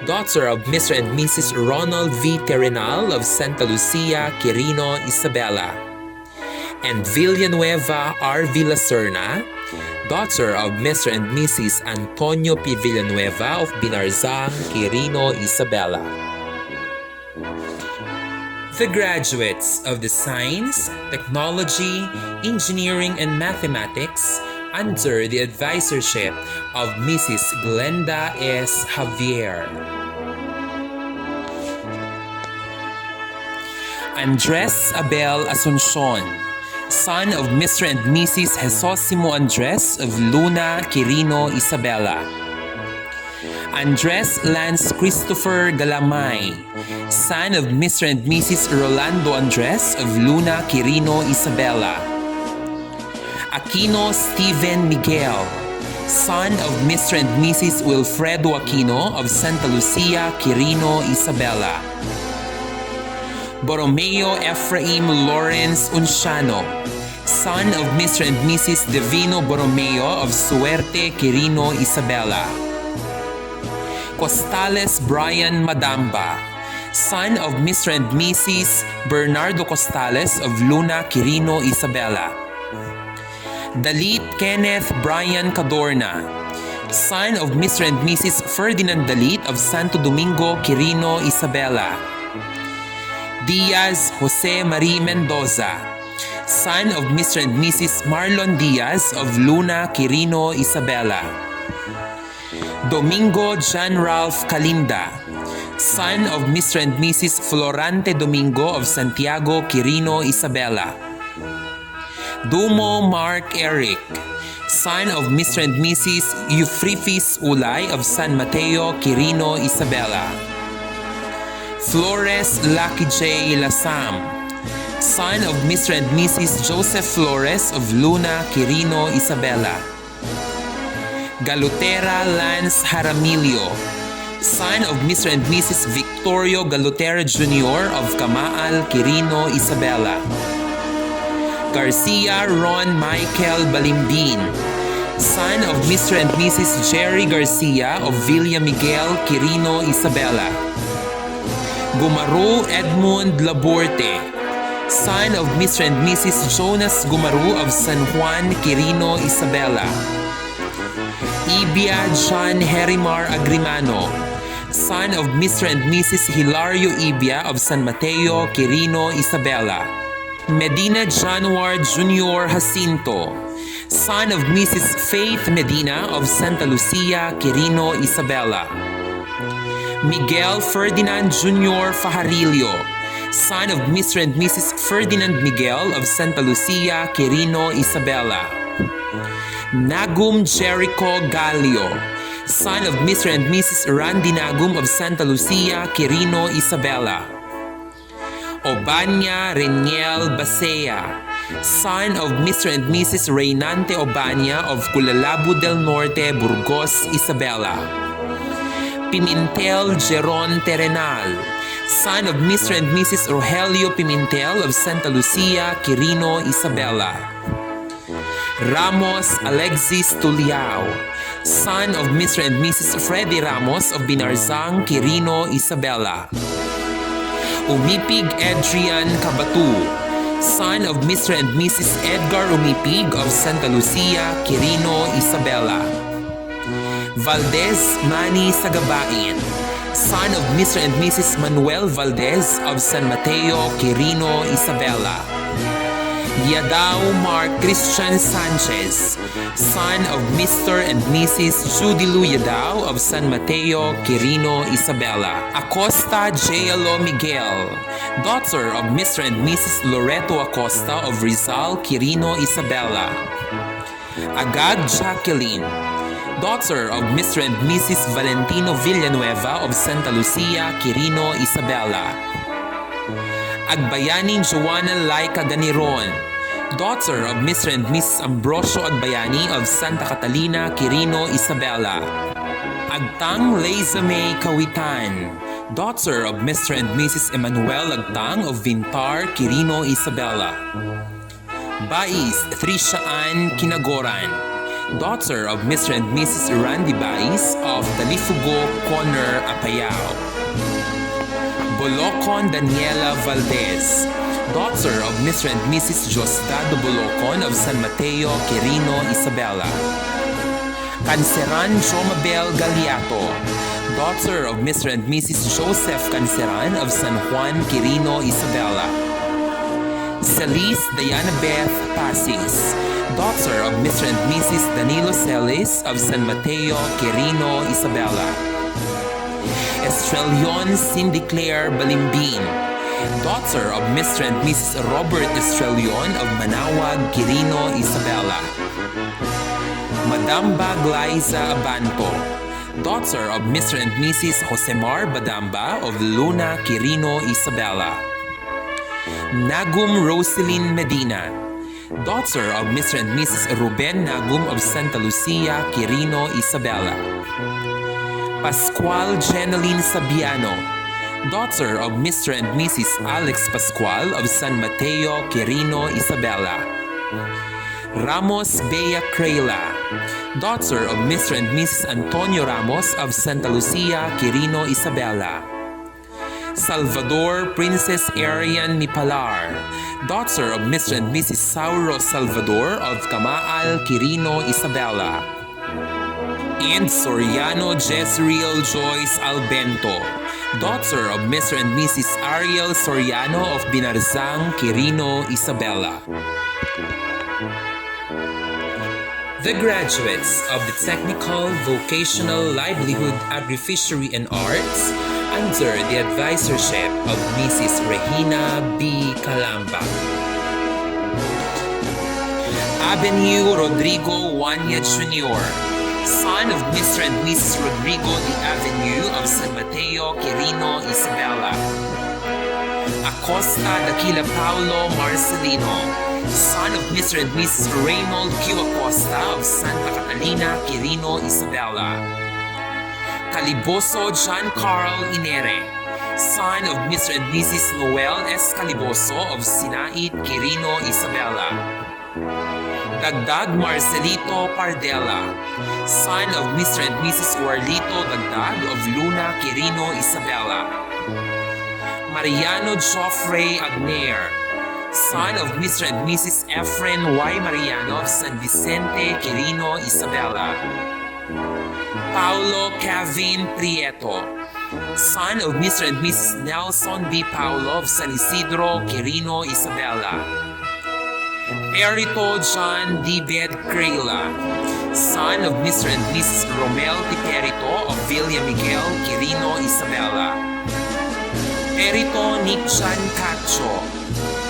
daughter of Mr. and Mrs. Ronald V. Terenal of Santa Lucia Quirino Isabela. And Villanueva R. Villaserna, daughter of Mr. and Mrs. Antonio P. Villanueva of Binarzang Quirino Isabela. The graduates of the Science, Technology, Engineering, and Mathematics under the advisorship of Mrs. Glenda S. Javier. Andres Abel Asuncion, son of Mr. and Mrs. Jesosimo Andres of Luna Quirino Isabela. Andres Lance Christopher Galamay, son of Mr. and Mrs. Rolando Andres of Luna Quirino Isabela. Aquino Steven Miguel, son of Mr. and Mrs. Wilfredo Aquino of Santa Lucia Quirino Isabela. Borromeo Ephraim Lawrence Unciano, son of Mr. and Mrs. Divino Borromeo of Suerte Quirino Isabela. Costales Brian Madamba, son of Mr. and Mrs. Bernardo Costales of Luna Quirino Isabela. Dalit Kenneth Brian Cadorna, son of Mr. and Mrs. Ferdinand Dalit of Santo Domingo Quirino Isabela. Diaz Jose Marie Mendoza, son of Mr. and Mrs. Marlon Diaz of Luna, Quirino, Isabela. Domingo John Ralph Calinda, son of Mr. and Mrs. Florante Domingo of Santiago, Quirino, Isabela. Dumo Mark Eric, son of Mr. and Mrs. Eufrifis Ulay of San Mateo, Quirino, Isabela. Flores Lucky J. Lasam, son of Mr. and Mrs. Joseph Flores of Luna, Quirino, Isabela. Galutera Lance Jaramillo, son of Mr. and Mrs. Victorio Galutera Jr. of Camaal, Quirino, Isabela. Garcia Ron Michael Balimbin, son of Mr. and Mrs. Jerry Garcia of Villa Miguel, Quirino, Isabela. Gumaru Edmund Laborte, son of Mr. and Mrs. Jonas Gumaru of San Juan, Quirino, Isabela. Ibia John Herimar Agrimano, son of Mr. and Mrs. Hilario Ibia of San Mateo, Quirino, Isabela. Medina Januar Jr. Jacinto, son of Mrs. Faith Medina of Santa Lucia, Quirino, Isabela. Miguel Ferdinand Jr. Fajarillo, son of Mr. and Mrs. Ferdinand Miguel of Santa Lucia, Quirino, Isabela. Nagum Jericho Galio, son of Mr. and Mrs. Randy Nagum of Santa Lucia, Quirino, Isabela. Obanya Reniel Basea, son of Mr. and Mrs. Reynante Obanya of Culalabo del Norte, Burgos, Isabela. Pimentel Jeron Terrenal, son of Mr. and Mrs. Rogelio Pimentel of Santa Lucia, Quirino, Isabela. Ramos Alexis Tuliao, son of Mr. and Mrs. Freddy Ramos of Binarzang, Quirino, Isabela. Umipig Adrian Cabatu, son of Mr. and Mrs. Edgar Umipig of Santa Lucia, Quirino, Isabela. Valdez Manny Sagabain, son of Mr. and Mrs. Manuel Valdez of San Mateo, Quirino, Isabela. Yadao Mark Christian Sanchez, son of Mr. and Mrs. Judilu Yadao of San Mateo, Quirino, Isabela. Acosta J.L.O. Miguel, daughter of Mr. and Mrs. Loreto Acosta of Rizal, Quirino, Isabela. Agag Jacqueline, daughter of Mr. and Mrs. Valentino Villanueva of Santa Lucia, Quirino, Isabela. Agbayani Joanna Laika Ganiron, daughter of Mr. and Mrs. Ambrosio Agbayani of Santa Catalina, Quirino, Isabela. Agtang Leizame Kawitan, daughter of Mr. and Mrs. Emmanuel Agtang of Vintar, Quirino, Isabela. Bais Trisha Ann Kinagoran, daughter of Mr. and Mrs. Randy Bais of Talifugo Corner, Apayao. Bolocon Daniela Valdez, daughter of Mr. and Mrs. Jostado Bolocon of San Mateo, Quirino, Isabela. Canceran Jomabel Galiato, daughter of Mr. and Mrs. Joseph Canceran of San Juan, Quirino, Isabela. Celis Diana Beth Pasis, daughter of Mr. and Mrs. Danilo Celis of San Mateo, Quirino, Isabela. Estrelion Cindy Claire Balimbin, daughter of Mr. and Mrs. Robert Estrelion of Manawag, Quirino, Isabela. Madam Baglayza Abanto, daughter of Mr. and Mrs. Josemar Badamba of Luna, Quirino, Isabela. Nagum Roselyn Medina, daughter of Mr. and Mrs. Ruben Nagum of Santa Lucia, Quirino, Isabela. Pascual Jeneline Sabiano, daughter of Mr. and Mrs. Alex Pascual of San Mateo, Quirino, Isabela. Ramos Bea Crela, daughter of Mr. and Mrs. Antonio Ramos of Santa Lucia, Quirino, Isabela. Salvador Princess Arian Mipalar, daughter of Mr. and Mrs. Sauro Salvador of Camaal, Quirino, Isabela. And Soriano Jezreel Joyce Albento, daughter of Mr. and Mrs. Ariel Soriano of Binarzang, Quirino, Isabela. The graduates of the Technical, Vocational, Livelihood, Agri-Fishery and Arts under the advisorship of Mrs. Regina B. Calamba. Avenue Rodrigo Wanya Jr., son of Mr. and Mrs. Rodrigo de Avenue of San Mateo, Quirino, Isabela. Acosta Daquila Paulo Marcelino, son of Mr. and Mrs. Reynold Q. Acosta of Santa Catalina, Quirino, Isabela. Caliboso John Carl Inere, son of Mr. and Mrs. Noel S. Caliboso of Sinait, Quirino, Isabela. Dagdag Marcelito Pardela, son of Mr. and Mrs. Warlito Dagdag of Luna, Quirino, Isabela. Mariano Joffrey Agner, son of Mr. and Mrs. Efren Y. Mariano of San Vicente, Quirino, Isabela. Paulo Kevin Prieto, son of Mr. and Mrs. Nelson B. Paulo of San Isidro, Quirino, Isabela. Perito John D. Bed Crela, son of Mr. and Mrs. Romel T. Perito of Villa Miguel, Quirino, Isabela. Perito Nick John Cacho,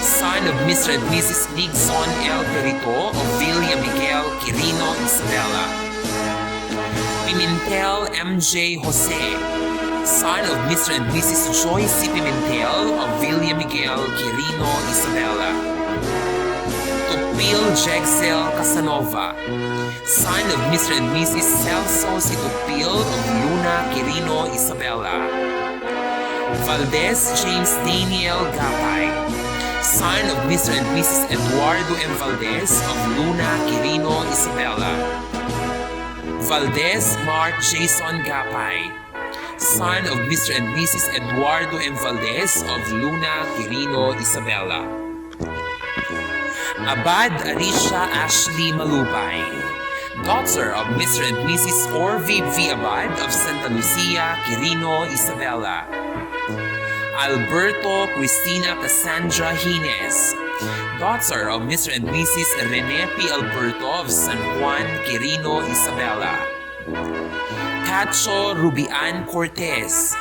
son of Mr. and Mrs. Nixon L. Perito of Villa Miguel, Quirino, Isabela. Pimentel M.J. Jose, son of Mr. and Mrs. Joyce C. Pimentel of Villa Miguel, Quirino, Isabela. Tupil Jexel Casanova, son of Mr. and Mrs. Celso C. Tupil of Luna, Quirino, Isabela. Valdez James Daniel Gapay, son of Mr. and Mrs. Eduardo M. Valdez of Luna, Quirino, Isabela. Valdez Mark Jason Gapay, son of Mr. and Mrs. Eduardo M. Valdez of Luna, Quirino, Isabela. Abad Arisha Ashley Malubay, daughter of Mr. and Mrs. Orvie V. Abad of Santa Lucia, Quirino, Isabela. Alberto Cristina Cassandra Qnhs, daughter of Mr. and Mrs. Rene P. Alberto of San Juan, Quirino, Isabela. Cacho Rubian Cortez,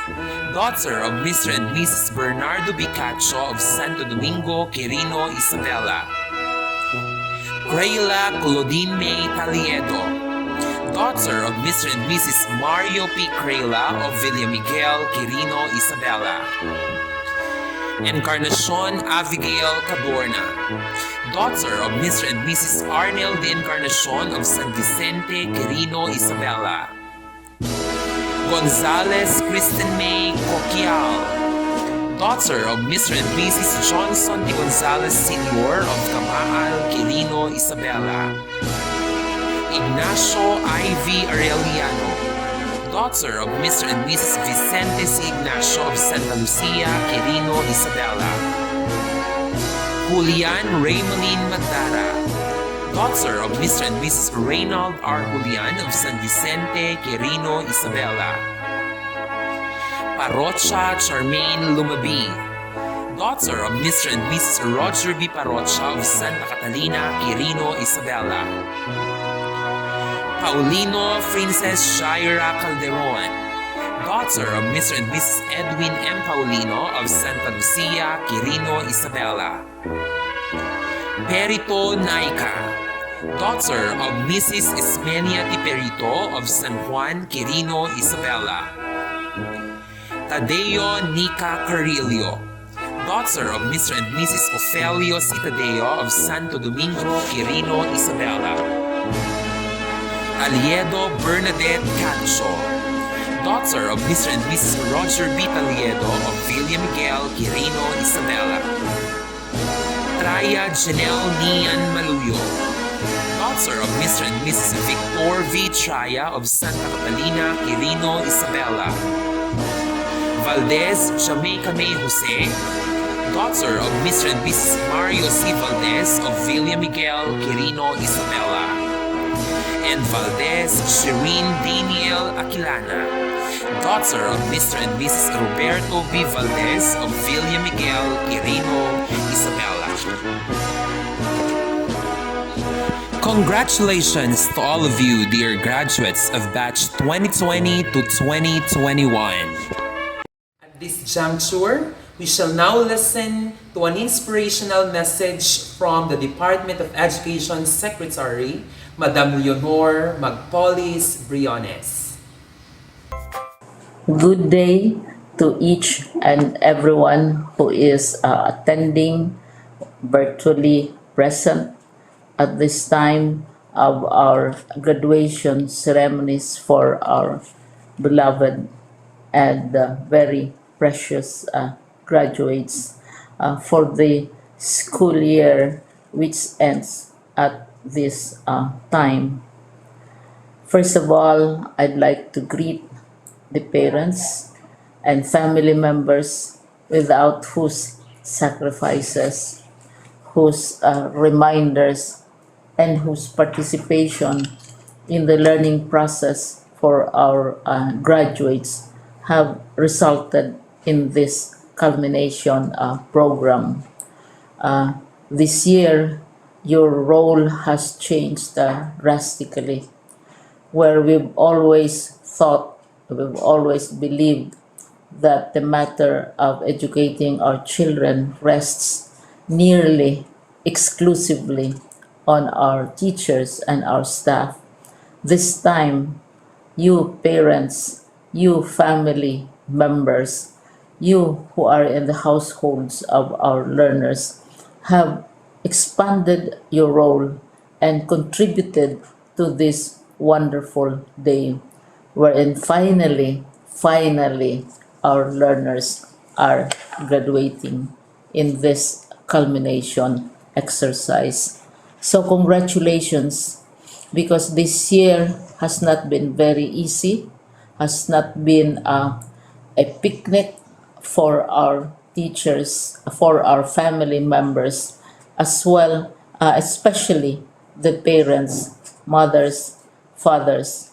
daughter of Mr. and Mrs. Bernardo B. Cacho of Santo Domingo, Quirino, Isabela. Grayla Claudine Taliedo, daughter of Mr. and Mrs. Mario P. Grayla of Villa Miguel, Quirino, Isabela. Encarnacion Abigail Cadorna, daughter of Mr. and Mrs. Arnel de Encarnacion of San Vicente, Quirino, Isabela. Gonzales Kristen May Coquial, daughter of Mr. and Mrs. Johnson de Gonzales Sr. of Camaal, Quirino, Isabela. Ignacio I.V. Arellano, daughter of Mr. and Mrs. Vicente C. Ignacio of Santa Lucia, Quirino, Isabela. Julian Raymalin Magdara, daughter of Mr. and Mrs. Reynald R. Julian of San Vicente, Quirino, Isabela. Parocha Charmaine Lumabi, daughter of Mr. and Mrs. Roger B. Parocha of Santa Catalina, Quirino, Isabela. Paulino Princess Shaira Calderon, daughter of Mr. and Mrs. Edwin M. Paulino of Santa Lucia, Quirino, Isabela. Perito Naika, daughter of Mrs. Ismenia T. Perito of San Juan, Quirino, Isabela. Tadeo Nica Carillo, daughter of Mr. and Mrs. Ofelio C. Tadeo of Santo Domingo, Quirino, Isabela. Aliedo Bernadette Cacho, daughter of Mr. and Mrs. Roger B. Taliedo of Villa Miguel, Quirino, Isabela. Traya Janelle Nian Maluyo, daughter of Mr. and Mrs. Victor V. Traya of Santa Catalina, Quirino, Isabela. Valdez Jamaica May Jose, daughter of Mr. and Mrs. Mario C. Valdez of Villa Miguel, Quirino, Isabela. And Valdez Shireen Daniel Aquilana, daughter of Mr. and Mrs. Roberto B. Valdez of Villa Miguel, Quirino, Isabela. Congratulations to all of you, dear graduates of batch 2020 to 2021. At this juncture, we shall now listen to an inspirational message from the Department of Education Secretary, Madam Leonor Magpolis Briones. Good day to each and everyone who is attending virtually present at this time of our graduation ceremonies for our beloved and very precious graduates for the school year which ends at this time. First of all, I'd like to greet the parents and family members without whose sacrifices, whose reminders, and whose participation in the learning process for our graduates have resulted in this culmination program. This year, your role has changed drastically, where we've always thought, we've always believed that the matter of educating our children rests nearly exclusively on our teachers and our staff. This time, you parents, you family members, you who are in the households of our learners have expanded your role and contributed to this wonderful day wherein finally our learners are graduating in this culmination exercise. So congratulations, because this year has not been very easy, has not been a picnic for our teachers, for our family members, as well, especially the parents, mothers, fathers,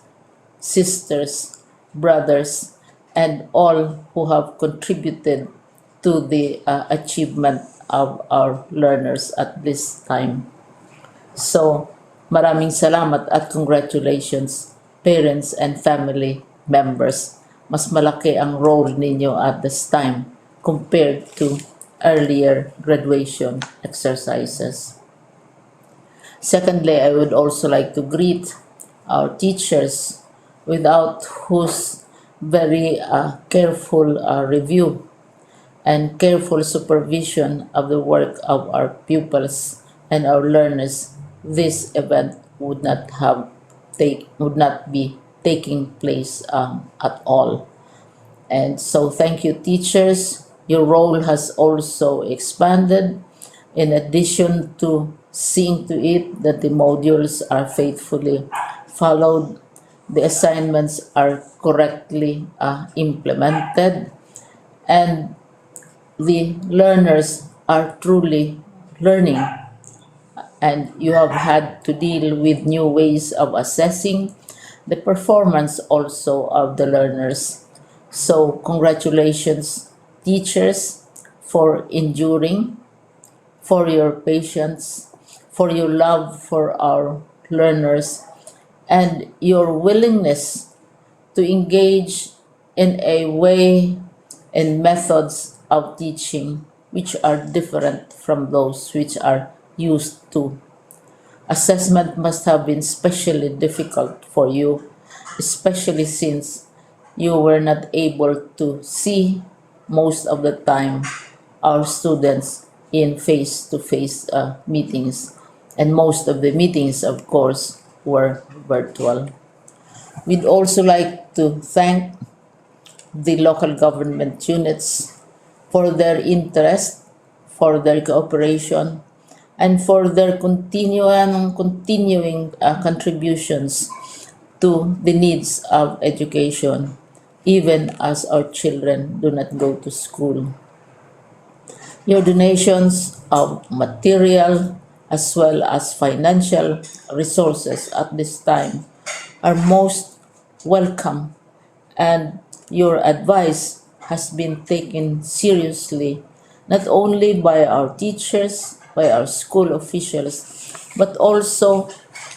sisters, brothers, and all who have contributed to the achievement of our learners at this time. So, maraming salamat at congratulations, parents and family members. Mas malaki ang role ninyo at this time compared to earlier graduation exercises. Secondly, I would also like to greet our teachers, without whose very careful review and careful supervision of the work of our pupils and our learners, this event would not be taking place at all. And so thank you, teachers. Your role has also expanded, in addition to seeing to it that the modules are faithfully followed, the assignments are correctly implemented, and the learners are truly learning. And you have had to deal with new ways of assessing the performance also of the learners. So congratulations, teachers, for enduring, for your patience, for your love for our learners, and your willingness to engage in a way and methods of teaching which are different from those which are used to. Assessment must have been especially difficult for you, especially since you were not able to see most of the time our students in face-to-face meetings, and most of the meetings, of course, were virtual. We'd also like to thank the local government units for their interest, for their cooperation, and for their continuing contributions to the needs of education, even as our children do not go to school. Your donations of material as well as financial resources at this time are most welcome and your advice has been taken seriously, not only by our teachers, by our school officials, but also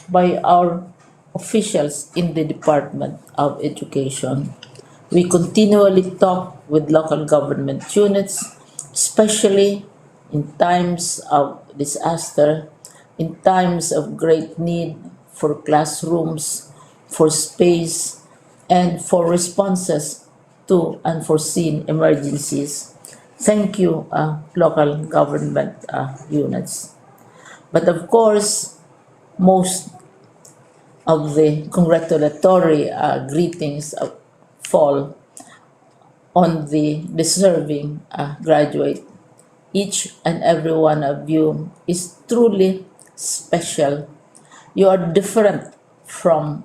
by our officials in the Department of Education. We continually talk with local government units, especially in times of disaster, in times of great need for classrooms, for space, and for responses to unforeseen emergencies. Thank you, local government units. But of course, most of the congratulatory greetings fall on the deserving graduate. Each and every one of you is truly special. You are different from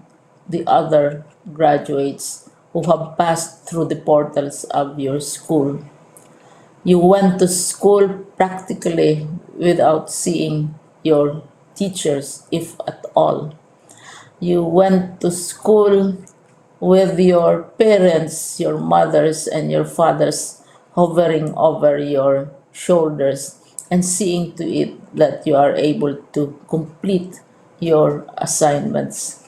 the other graduates who have passed through the portals of your school. You went to school practically without seeing your teachers, if at all. You went to school with your parents, your mothers, and your fathers hovering over your shoulders and seeing to it that you are able to complete your assignments.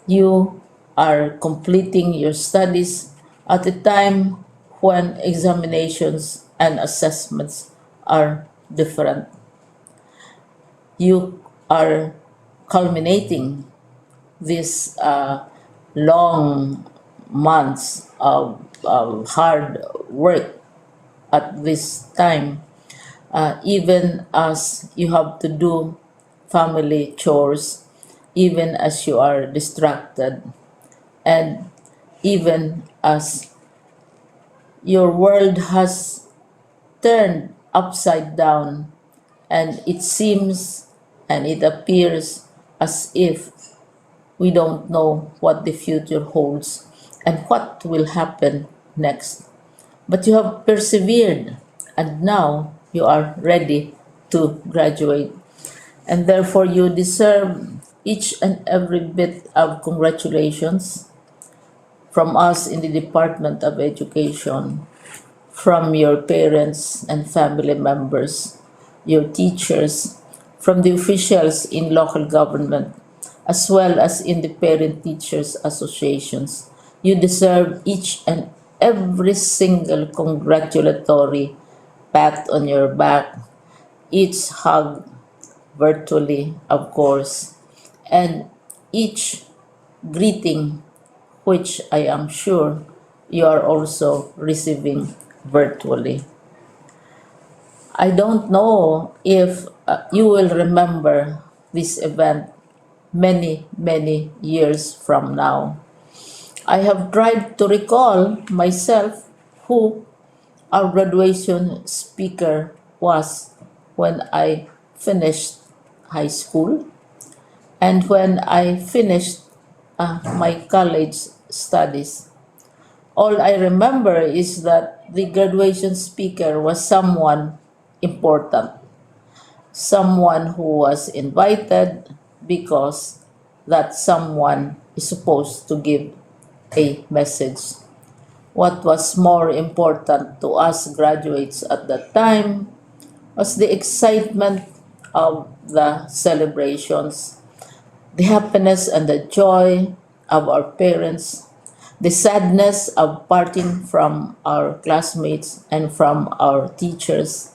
You are completing your studies at a time when examinations and assessments are different. You are culminating these long months of hard work at this time, even as you have to do family chores, even as you are distracted, and even as your world has turned upside down, and it seems and it appears as if we don't know what the future holds and what will happen next. But you have persevered, and now you are ready to graduate. And therefore, you deserve each and every bit of congratulations from us in the Department of Education, from your parents and family members, your teachers, from the officials in local government, as well as in the parent teachers associations. You deserve each and every single congratulatory pat on your back, each hug virtually, of course, and each greeting, which I am sure you are also receiving virtually. I don't know if you will remember this event many, many years from now. I have tried to recall myself who our graduation speaker was when I finished high school and when I finished my college studies. All I remember is that the graduation speaker was someone important, someone who was invited because that someone is supposed to give a message. What was more important to us graduates at that time was the excitement of the celebrations, the happiness and the joy of our parents, the sadness of parting from our classmates and from our teachers,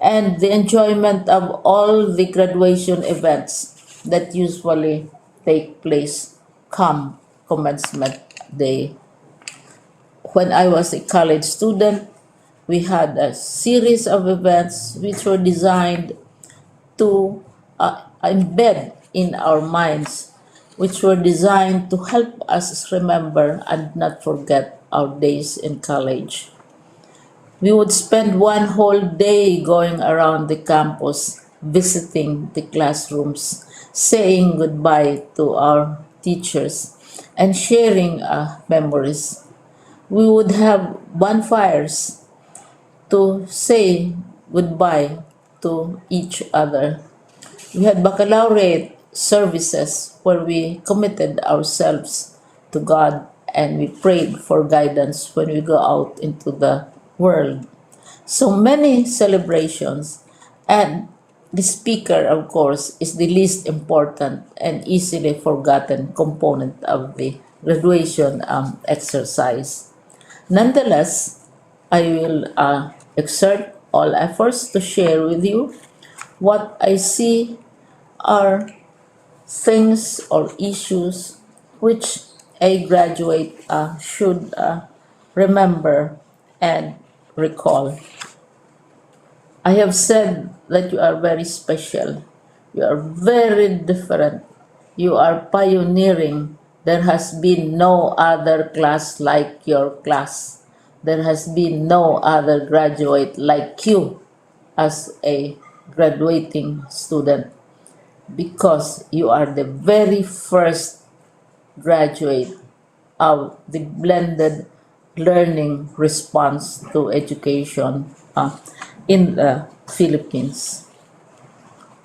and the enjoyment of all the graduation events that usually take place come commencement day. When I was a college student, we had a series of events which were designed to embed in our minds, which were designed to help us remember and not forget our days in college. We would spend one whole day going around the campus, visiting the classrooms, saying goodbye to our teachers, and sharing memories. We would have bonfires to say goodbye to each other. We had baccalaureate services where we committed ourselves to God and we prayed for guidance when we go out into the world. So many celebrations, and the speaker, of course, is the least important and easily forgotten component of the graduation exercise. Nonetheless, I will exert all efforts to share with you what I see are things or issues which a graduate should remember and recall. I have said that you are very special. You are very different. You are pioneering. There has been no other class like your class. There has been no other graduate like you as a graduating student, because you are the very first graduate of the blended learning response to education in the Philippines.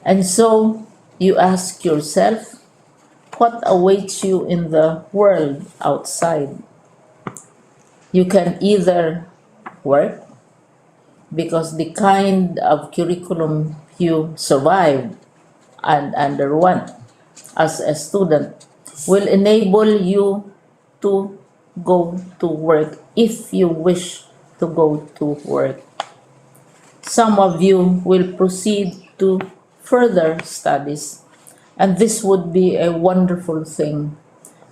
And so you ask yourself, what awaits you in the world outside? You can either work, because the kind of curriculum you survived and underwent as a student will enable you to go to work if you wish to go to work. Some of you will proceed to further studies, and this would be a wonderful thing,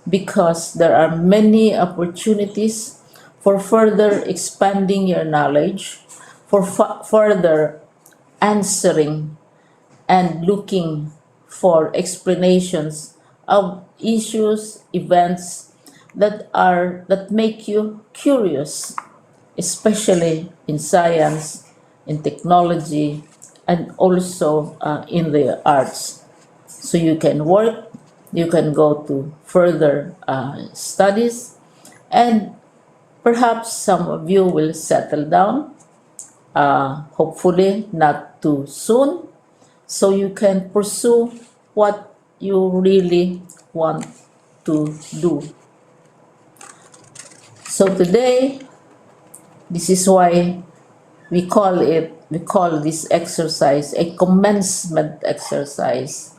because there are many opportunities for further expanding your knowledge, for further answering and looking for explanations of issues, events that make you curious, especially in science, in technology, and also in the arts. So you can work, you can go to further studies, and perhaps some of you will settle down, hopefully not too soon, so you can pursue what you really want to do. So today, this is why we call this exercise a commencement exercise.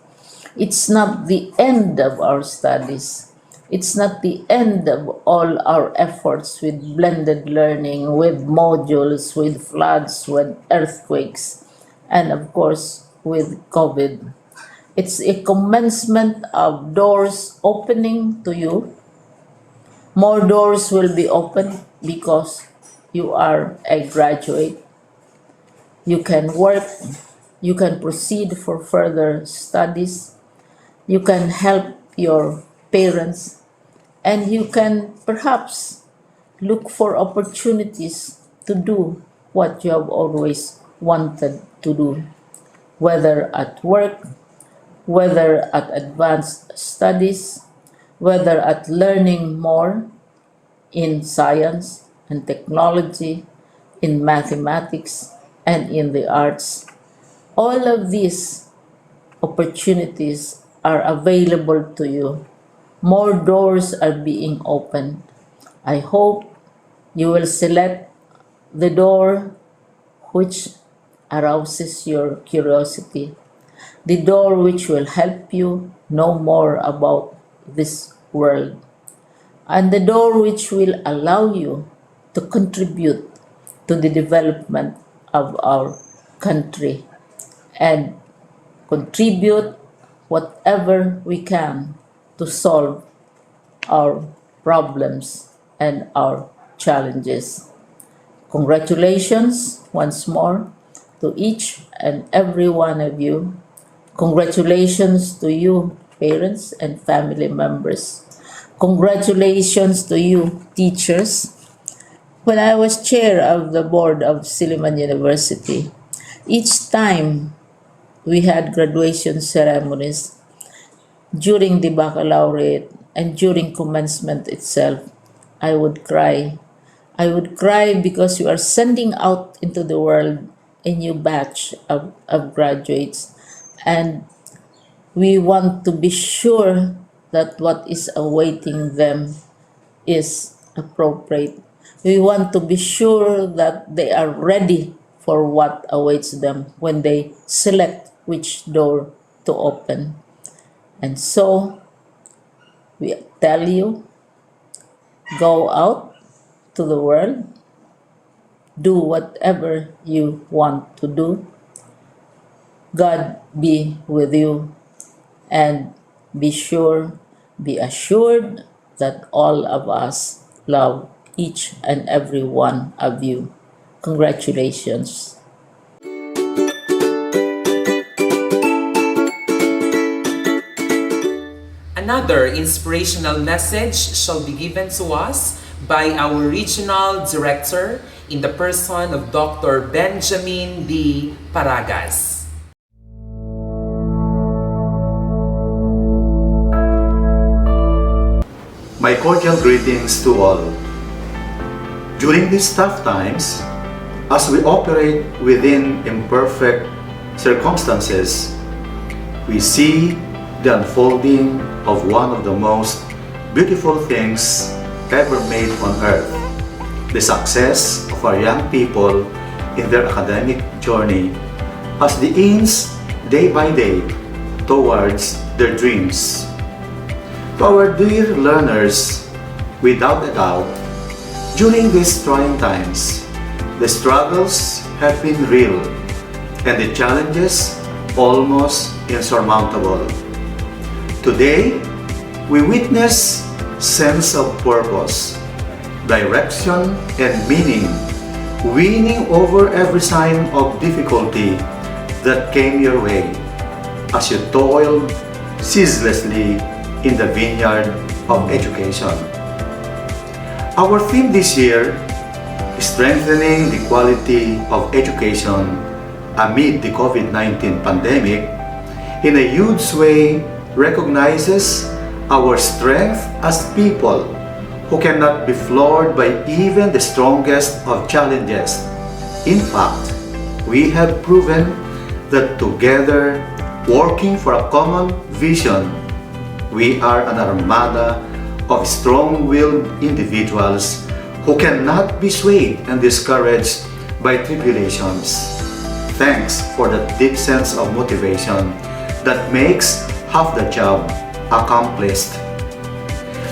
It's not the end of our studies. It's not the end of all our efforts with blended learning, with modules, with floods, with earthquakes, and of course with COVID. It's a commencement of doors opening to you. More doors will be opened because you are a graduate. You can work, you can proceed for further studies, you can help your parents, and you can perhaps look for opportunities to do what you have always wanted to do, whether at work, whether at advanced studies, whether at learning more in science and technology, in mathematics, and in the arts. All of these opportunities are available to you. More doors are being opened. I hope you will select the door which arouses your curiosity, the door which will help you know more about this world, and the door which will allow you to contribute to the development of our country and contribute whatever we can to solve our problems and our challenges. Congratulations once more to each and every one of you. Congratulations to you, parents and family members. Congratulations to you, teachers. When I was chair of the board of Silliman University, each time we had graduation ceremonies, during the baccalaureate and during commencement itself, I would cry. I would cry because you are sending out into the world a new batch of graduates, and we want to be sure that what is awaiting them is appropriate. We want to be sure that they are ready for what awaits them when they select which door to open. And so, we tell you, go out to the world, do whatever you want to do. God be with you, and be sure, be assured that all of us love each and every one of you. Congratulations. Another inspirational message shall be given to us by our regional director in the person of Dr. Benjamin D. Paragas. My cordial greetings to all. During these tough times, as we operate within imperfect circumstances, we see the unfolding of one of the most beautiful things ever made on earth, the success of our young people in their academic journey as they inch day by day towards their dreams. To our dear learners, without a doubt, during these trying times, the struggles have been real and the challenges almost insurmountable. Today, we witness sense of purpose, direction, and meaning winning over every sign of difficulty that came your way as you toiled ceaselessly in the vineyard of education. Our theme this year is strengthening the quality of education amid the COVID-19 pandemic in a huge way recognizes our strength as people who cannot be floored by even the strongest of challenges. In fact, we have proven that together, working for a common vision, we are an armada of strong-willed individuals who cannot be swayed and discouraged by tribulations. Thanks for that deep sense of motivation that makes half the job accomplished.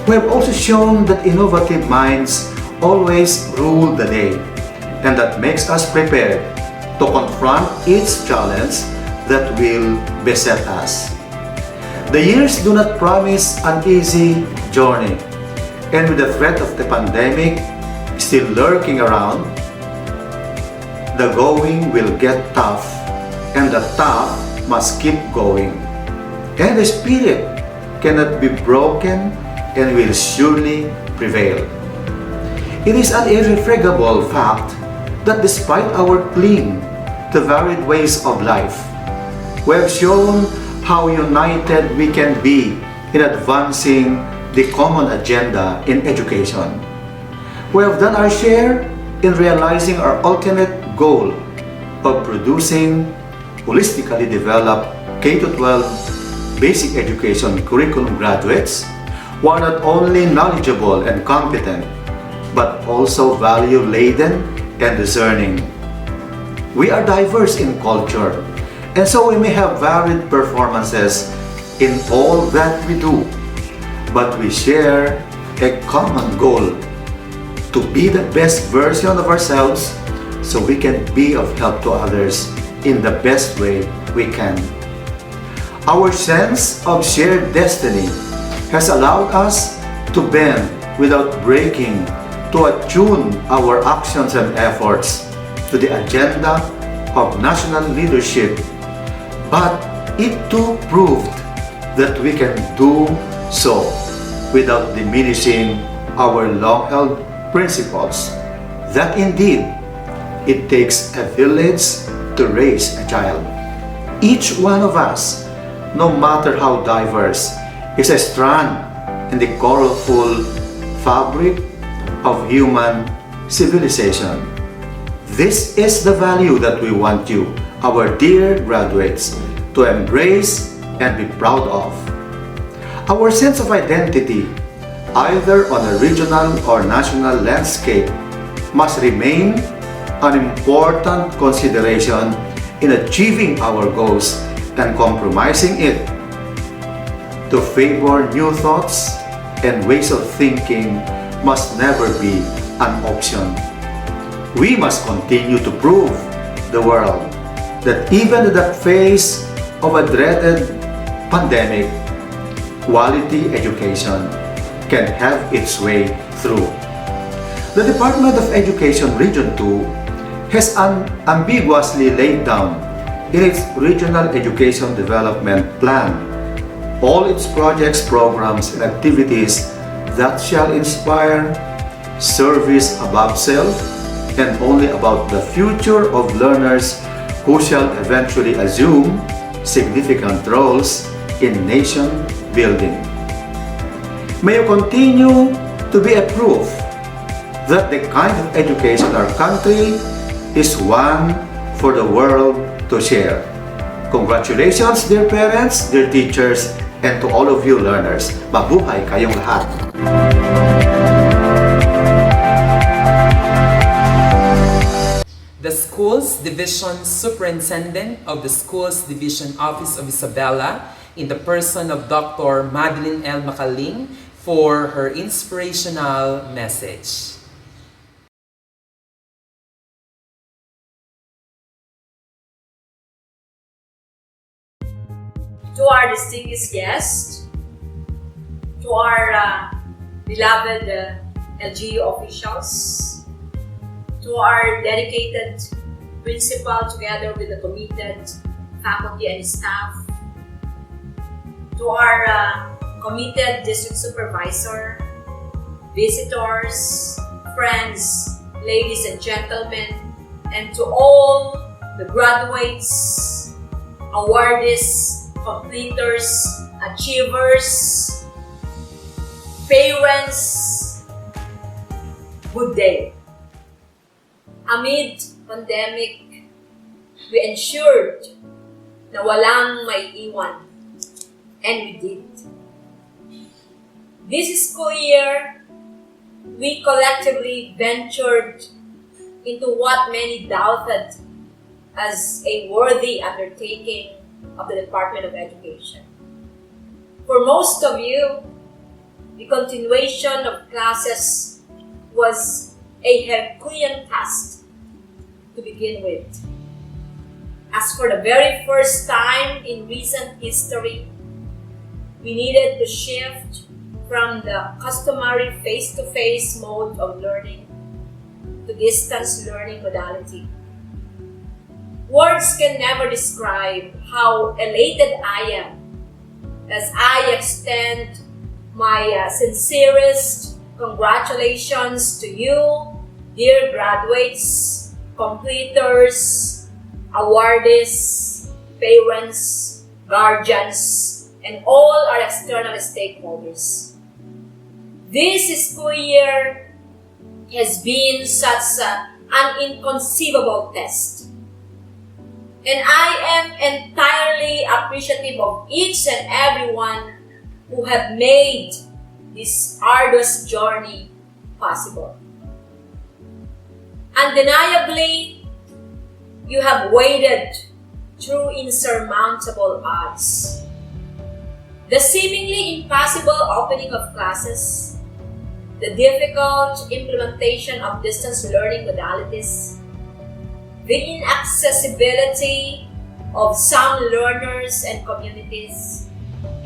We have also shown that innovative minds always rule the day, and that makes us prepared to confront each challenge that will beset us. The years do not promise an easy journey, and with the threat of the pandemic still lurking around, the going will get tough, and the tough must keep going. And the spirit cannot be broken and will surely prevail. It is an irrefragable fact that despite our cling to varied ways of life, we have shown how united we can be in advancing the common agenda in education. We have done our share in realizing our ultimate goal of producing holistically developed K-12 basic education curriculum graduates who are not only knowledgeable and competent, but also value-laden and discerning. We are diverse in culture, and so we may have varied performances in all that we do, but we share a common goal to be the best version of ourselves so we can be of help to others in the best way we can. Our sense of shared destiny has allowed us to bend without breaking, to attune our actions and efforts to the agenda of national leadership. But it too proved that we can do so without diminishing our long-held principles, that indeed it takes a village to raise a child. Each one of us, no matter how diverse, is a strand in the colorful fabric of human civilization. This is the value that we want you, our dear graduates, to embrace and be proud of. Our sense of identity either on a regional or national landscape, must remain an important consideration in achieving our goals and compromising it to favor new thoughts and ways of thinking must never be an option. We must continue to prove the world that even in the face of a dreaded pandemic, quality education can have its way through. The Department of Education Region 2 has unambiguously laid down in its Regional Education Development Plan all its projects, programs, and activities that shall inspire service above self and only about the future of learners who shall eventually assume significant roles in nation building. May you continue to be a proof that the kind of education our country is one for the world to share. Congratulations, dear parents, dear teachers, and to all of you learners. Mabuhay kayong lahat! The Schools Division Superintendent of the Schools Division Office of Isabela, in the person of Dr. Madeline L. Macaling, for her inspirational message. To our distinguished guests, to our beloved LGU officials, to our dedicated principal together with the committed faculty and staff, to our committed district supervisor, visitors, friends, ladies and gentlemen, and to all the graduates, awardees, completers, achievers, parents, good day. Amid pandemic, we ensured na walang may iwan, and we did. This school year, we collectively ventured into what many doubted as a worthy undertaking of the Department of Education. For most of you, the continuation of classes was a Herculean task to begin with. As for the very first time in recent history, we needed to shift from the customary face-to-face mode of learning to distance learning modality. Words can never describe how elated I am as I extend my sincerest congratulations to you, dear graduates, completers, awardees, parents, guardians, and all our external stakeholders. This school year has been such an inconceivable test. And I am entirely appreciative of each and everyone who have made this arduous journey possible. Undeniably, you have waded through insurmountable odds. The seemingly impossible opening of classes, the difficult implementation of distance learning modalities, the inaccessibility of some learners and communities,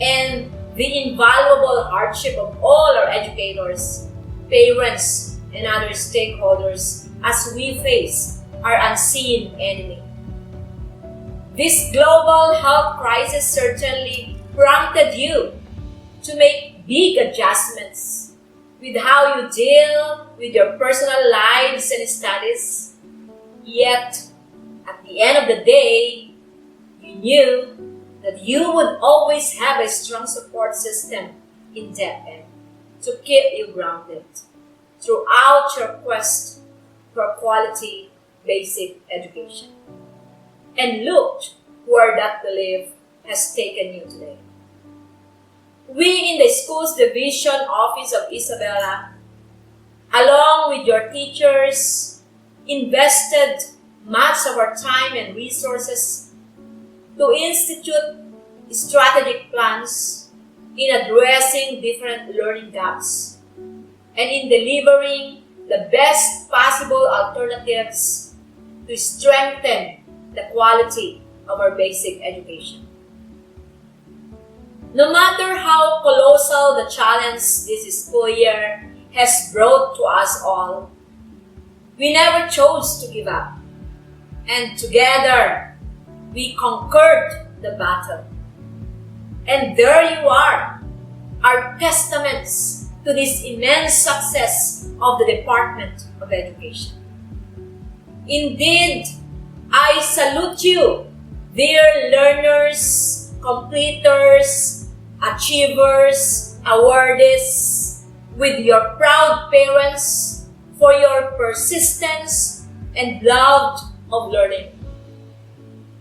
and the invaluable hardship of all our educators, parents, and other stakeholders as we face our unseen enemy. This global health crisis certainly prompted you to make big adjustments with how you deal with your personal lives and studies. Yet, at the end of the day, you knew that you would always have a strong support system in DepEd to keep you grounded throughout your quest for quality basic education. And look where that belief has taken you today. we in the Schools Division Office of Isabela, along with your teachers, invested much of our time and resources to institute strategic plans in addressing different learning gaps and in delivering the best possible alternatives to strengthen the quality of our basic education. No matter how colossal the challenge this school year has brought to us all, we never chose to give up, and together we conquered the battle. And there you are testaments to this immense success of the Department of Education. Indeed, I salute you, dear learners, completers, achievers, awardees, with your proud parents for your persistence and love of learning.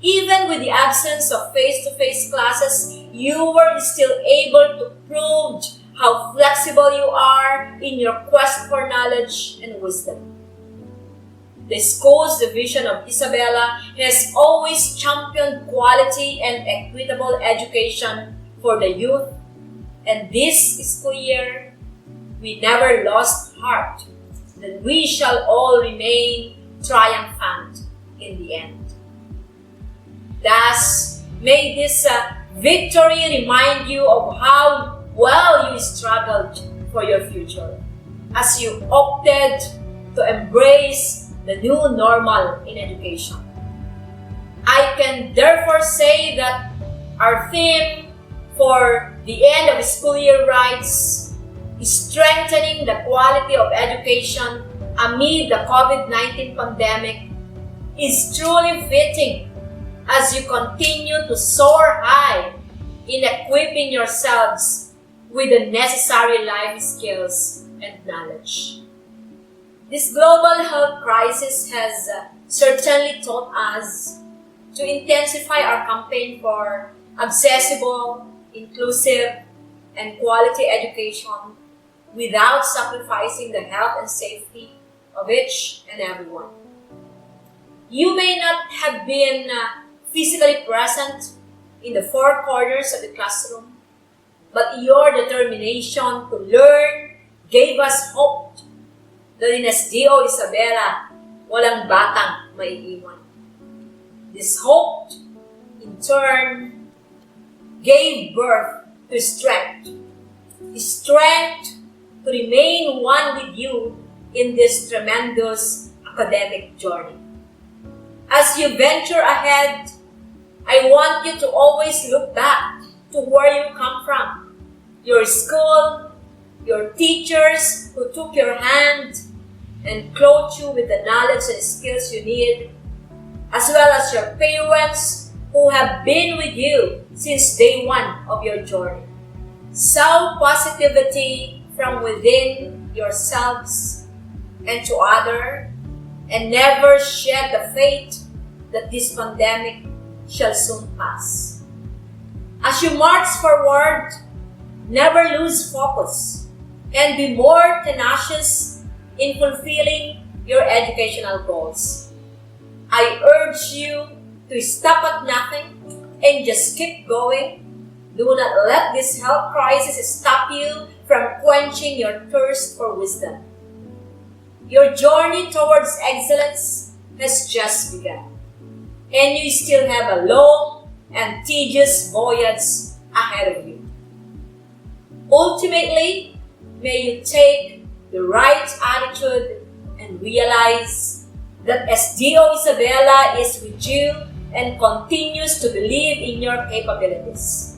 Even with the absence of face-to-face classes, you were still able to prove how flexible you are in your quest for knowledge and wisdom. The Schools Division of Isabela has always championed quality and equitable education for the youth, and this school year, we never lost heart that we shall all remain triumphant in the end. Thus, may this victory remind you of how well you struggled for your future as you opted to embrace the new normal in education. I can therefore say that our theme for the end of the school year writes, strengthening the quality of education amid the COVID-19 pandemic, is truly fitting as you continue to soar high in equipping yourselves with the necessary life skills and knowledge. This global health crisis has certainly taught us to intensify our campaign for accessible, inclusive, and quality education without sacrificing the health and safety of each and everyone. You may not have been physically present in the four corners of the classroom, but your determination to learn gave us hope that in SDO Isabela, walang batang maiiwan. This hope, in turn, gave birth to strength to remain one with you in this tremendous academic journey. As you venture ahead, I want you to always look back to where you come from, your school, your teachers who took your hand and clothed you with the knowledge and skills you need, as well as your parents who have been with you since day one of your journey. Sow positivity from within yourselves and to others, and never shed the faith that this pandemic shall soon pass. As you march forward, never lose focus and be more tenacious in fulfilling your educational goals. I urge you to stop at nothing and just keep going. Do not let this health crisis stop you from quenching your thirst for wisdom. Your journey towards excellence has just begun, and you still have a long and tedious voyage ahead of you. Ultimately, may you take the right attitude and realize that SDO Isabela is with you and continues to believe in your capabilities.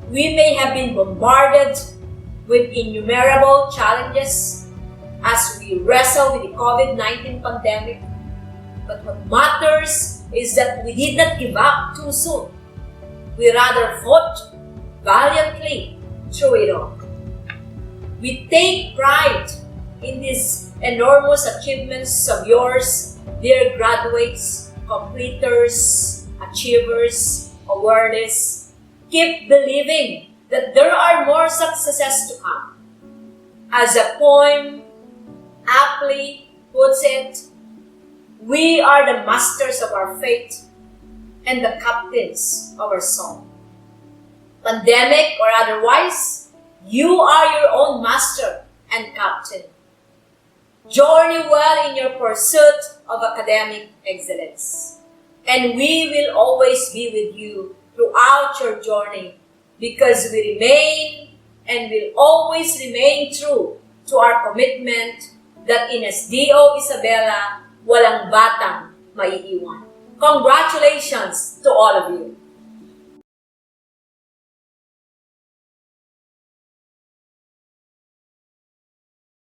We may have been bombarded with innumerable challenges as we wrestle with the COVID-19 pandemic, but what matters is that we did not give up too soon. We rather fought valiantly through it all. We take pride in these enormous achievements of yours, dear graduates, completers, achievers, awardees. Keep believing that there are more successes to come. As a poem aptly puts it, we are the masters of our fate and the captains of our song. Pandemic or otherwise, you are your own master and captain. Journey well in your pursuit of academic excellence. And we will always be with you throughout your journey because we remain and will always remain true to our commitment that in SDO Isabela, walang batang maiiwan. Congratulations to all of you.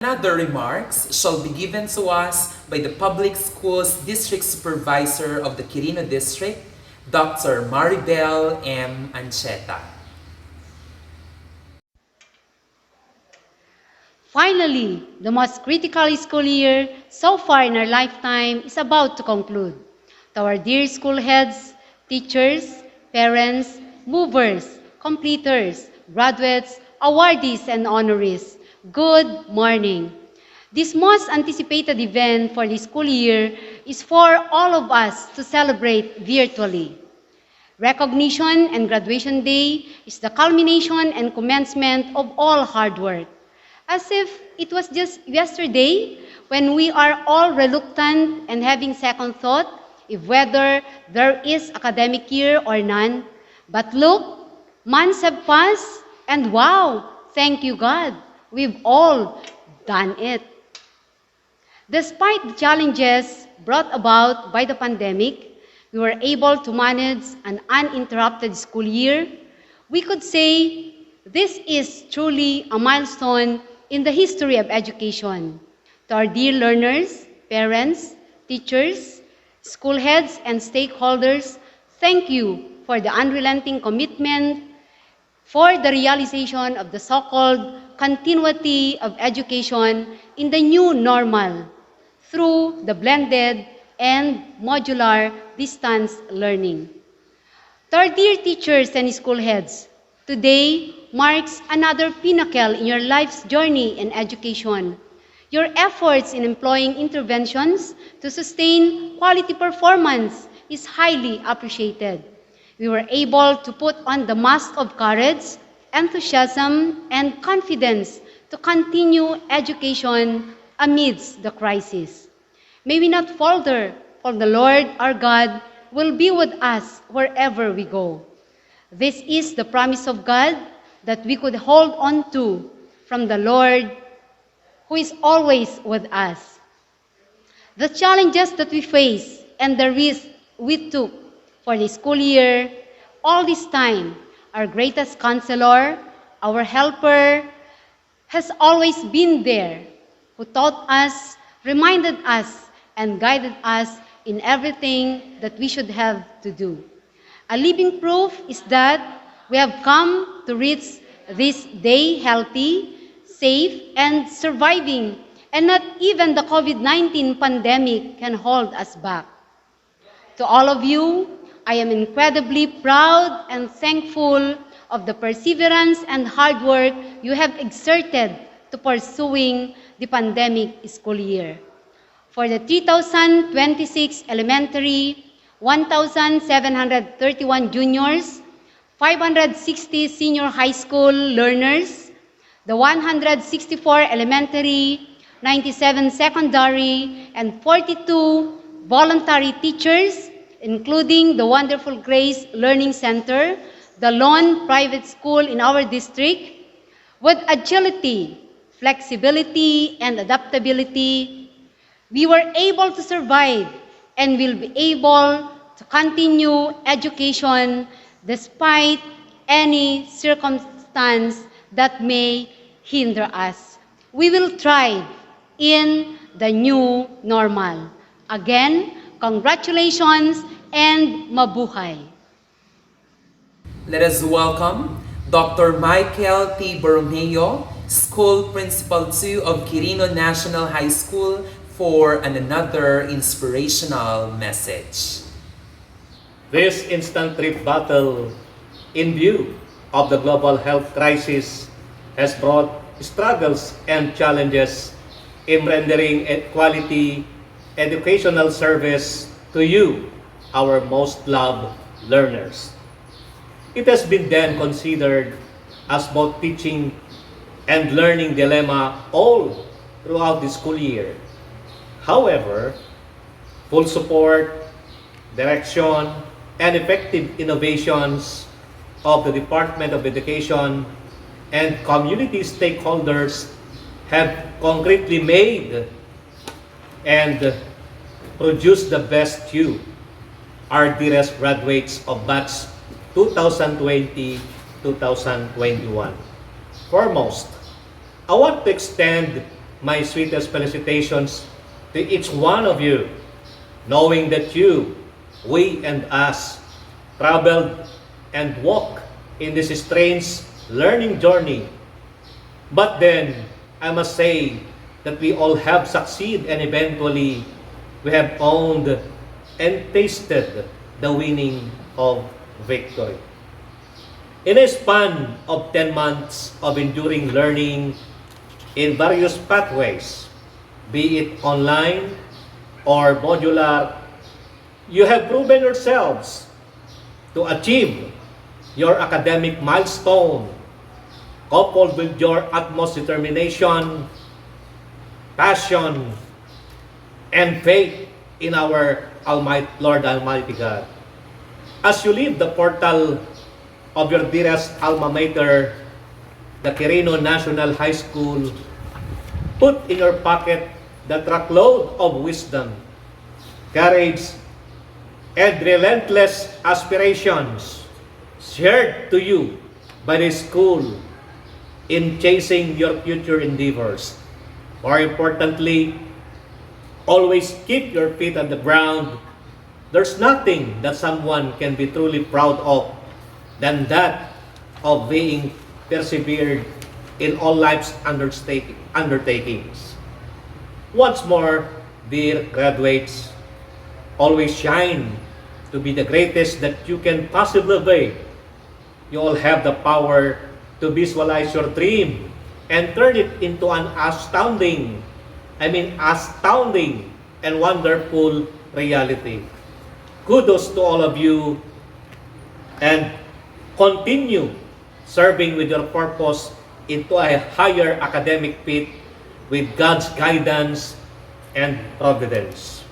Another remarks shall be given to us by the Public Schools District Supervisor of the QUIRINO District, Dr. Maribel M. Ancheta. Finally, the most critical school year so far in our lifetime is about to conclude. To our dear school heads, teachers, parents, movers, completers, graduates, awardees, and honorees, good morning. This most anticipated event for the school year is for all of us to celebrate virtually. Recognition and Graduation Day is the culmination and commencement of all hard work. As if it was just yesterday when we are all reluctant and having second thought if whether there is academic year or none. But look, months have passed and wow, thank you God, we've all done it. Despite the challenges brought about by the pandemic, we were able to manage an uninterrupted school year. We could say this is truly a milestone in the history of education. To our dear learners, parents, teachers, school heads, and stakeholders, thank you for the unrelenting commitment for the realization of the so-called continuity of education in the new normal through the blended and modular distance learning. To our dear teachers and school heads, today marks another pinnacle in your life's journey in education. Your efforts in employing interventions to sustain quality performance is highly appreciated. We were able to put on the mask of courage, enthusiasm, and confidence to continue education amidst the crisis. May we not falter, for the Lord our God will be with us wherever we go. This is the promise of God that we could hold on to from the Lord who is always with us. The challenges that we face and the risk we took for the school year, all this time, our greatest counselor, our helper, has always been there, who taught us, reminded us, and guided us in everything that we should have to do. A living proof is that we have come to reach this day healthy, safe, and surviving, and not even the COVID-19 pandemic can hold us back. To all of you, I am incredibly proud and thankful of the perseverance and hard work you have exerted to pursuing the pandemic school year. For the 3026 elementary, 1,731 juniors, 560 senior high school learners, the 164 elementary, 97 secondary, and 42 voluntary teachers, including the wonderful Grace Learning Center, the lone private school in our district, with agility, flexibility, and adaptability, we were able to survive and will be able to continue education despite any circumstance that may hinder us. We will thrive in the new normal. Again, congratulations and mabuhay. Let us welcome Dr. Michael T. Borromeo, School Principal 2 of QUIRINO National High School, for another inspirational message. This instant trip battle in view of the global health crisis has brought struggles and challenges in rendering a quality educational service to you, our most loved learners. It has been then considered as both teaching and learning dilemma all throughout the school year. However, full support, direction, and effective innovations of the Department of Education and community stakeholders have concretely made and produced the best you, our dearest graduates of batch 2020-2021. Foremost, I want to extend my sweetest felicitations to each one of you, knowing that you, we and us, traveled and walked in this strange learning journey. But then, I must say that we all have succeeded and eventually we have owned and tasted the winning of victory. In a span of 10 months of enduring learning in various pathways, be it online or modular, you have proven yourselves to achieve your academic milestone, coupled with your utmost determination, passion, and faith in our Almighty Lord Almighty God. As you leave the portal of your dearest alma mater, the QUIRINO National High School, put in your pocket the truckload of wisdom, courage, and relentless aspirations shared to you by the school in chasing your future endeavors. More importantly, always keep your feet on the ground. There's nothing that someone can be truly proud of than that of being persevered in all life's undertakings. Once more, dear graduates, always shine to be the greatest that you can possibly be. You all have the power to visualize your dream and turn it into an astounding and wonderful reality. Kudos to all of you, and continue serving with your purpose into a higher academic fit with God's guidance and providence.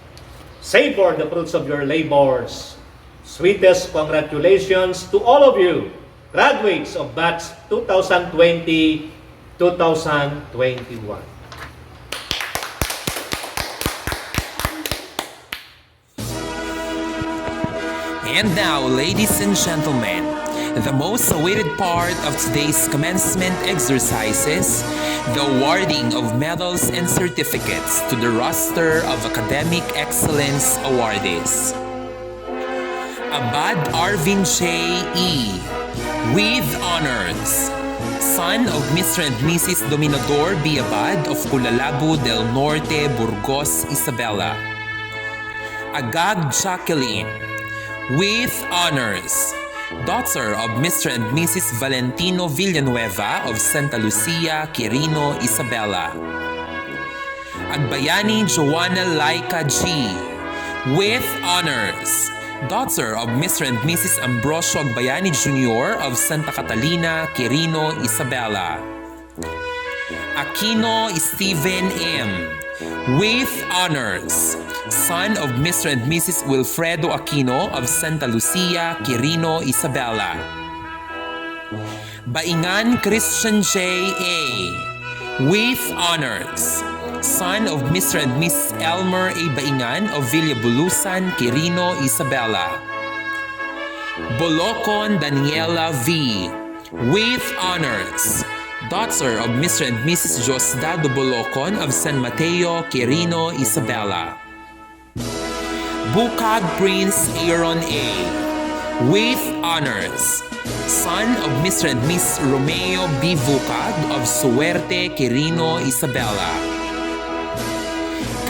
Savor the fruits of your labors. Sweetest congratulations to all of you, graduates of batch 2020-2021. And now, ladies and gentlemen, the most awaited part of today's commencement exercises, the awarding of medals and certificates to the roster of Academic Excellence Awardees. Abad Arvin J. E. with honors, son of Mr. and Mrs. Dominador B. Abad of Culalabo del Norte, Burgos, Isabela. Agag Jacqueline, with honors, daughter of Mr. and Mrs. Valentino Villanueva of Santa Lucia, Quirino, Isabela. Agbayani Joanna Laika G. with honors, daughter of Mr. and Mrs. Ambrosio Agbayani Jr. of Santa Catalina, Quirino, Isabela. Aquino Stephen M. with honors, son of Mr. and Mrs. Wilfredo Aquino of Santa Lucia, Quirino, Isabela. Baingan Christian J. A. with honors, son of Mr. and Mrs. Elmer A. Baingan of Villa Bulusan, Quirino, Isabela. Bolocon Daniela V. with honors, daughter of Mr. and Mrs. Josdado Bolocon of San Mateo, Quirino, Isabela. Bukag Prince Aaron A. with honors, son of Mr. and Miss Romeo B. Bukag of Suerte, Quirino, Isabela.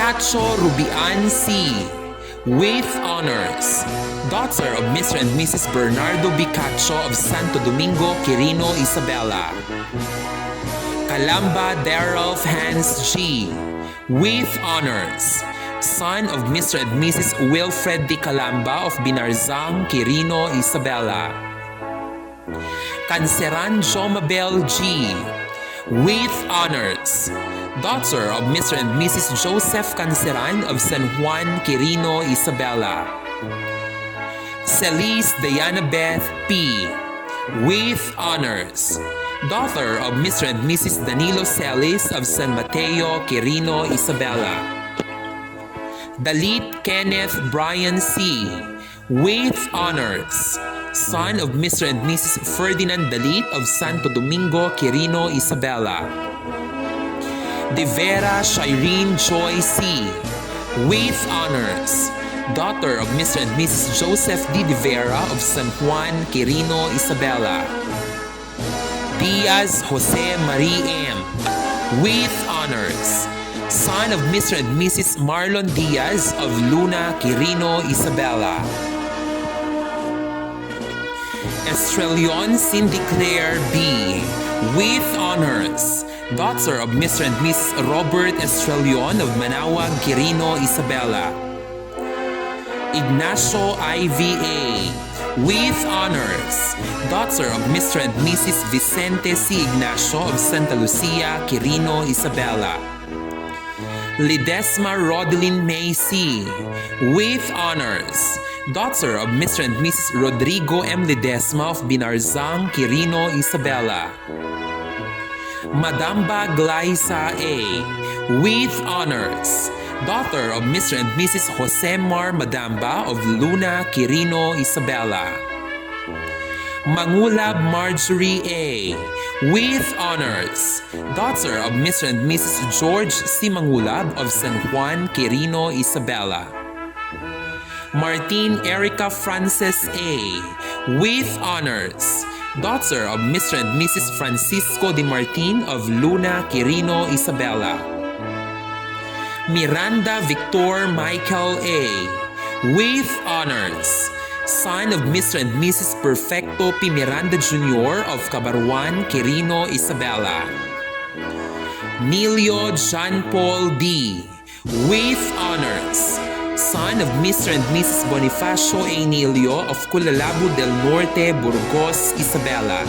Cacho Rubian C. With honors, daughter of Mr. and Mrs. Bernardo Bicacho of Santo Domingo, Quirino, Isabela. Calamba Darrell Hans G. With honors, son of Mr. and Mrs. Wilfred D. Calamba of Binarzang, Quirino, Isabela. Canceran Jomabel G. With honors, daughter of Mr. and Mrs. Joseph Canceran of San Juan, Quirino, Isabela. Celise Diana Beth P. With honors, daughter of Mr. and Mrs. Danilo Celis of San Mateo, Quirino, Isabela. Dalit Kenneth Brian C. With honors, son of Mr. and Mrs. Ferdinand Dalit of Santo Domingo, Quirino, Isabela. De Vera Shireen Joy C. With honors, daughter of Mr. and Mrs. Joseph D. De Vera of San Juan, Quirino, Isabela. Diaz Jose Marie M. With honors, son of Mr. and Mrs. Marlon Diaz of Luna, Quirino, Isabela. Estrelion Cindy Claire B. With honors, daughter of Mr. and Mrs. Robert Estrelion of Manaoag, Quirino, Isabela. Ignacio IVA. With honors, daughter of Mr. and Mrs. Vicente C. Ignacio of Santa Lucia, Quirino, Isabela. Lidesma Rodeline May C. With honors, daughter of Mr. and Mrs. Rodrigo M. Ledesma of Binarzang, Quirino, Isabela. Madamba Glyza A. With honors, daughter of Mr. and Mrs. Jose Mar Madamba of Luna, Quirino, Isabela. Mangulab Marjorie A. With honors, daughter of Mr. and Mrs. George C. Mangulab of San Juan, Quirino, Isabela. Martin Erica Frances A. With honors, daughter of Mr. and Mrs. Francisco de Martin of Luna, Quirino, Isabela. Miranda Victor Michael A. With honors, son of Mr. and Mrs. Perfecto P. Miranda Jr. of Cabarwan, Quirino, Isabela. Nilio John Paul D. With honors, son of Mr. and Mrs. Bonifacio A. Nilio of Culalabo del Norte, Burgos, Isabela.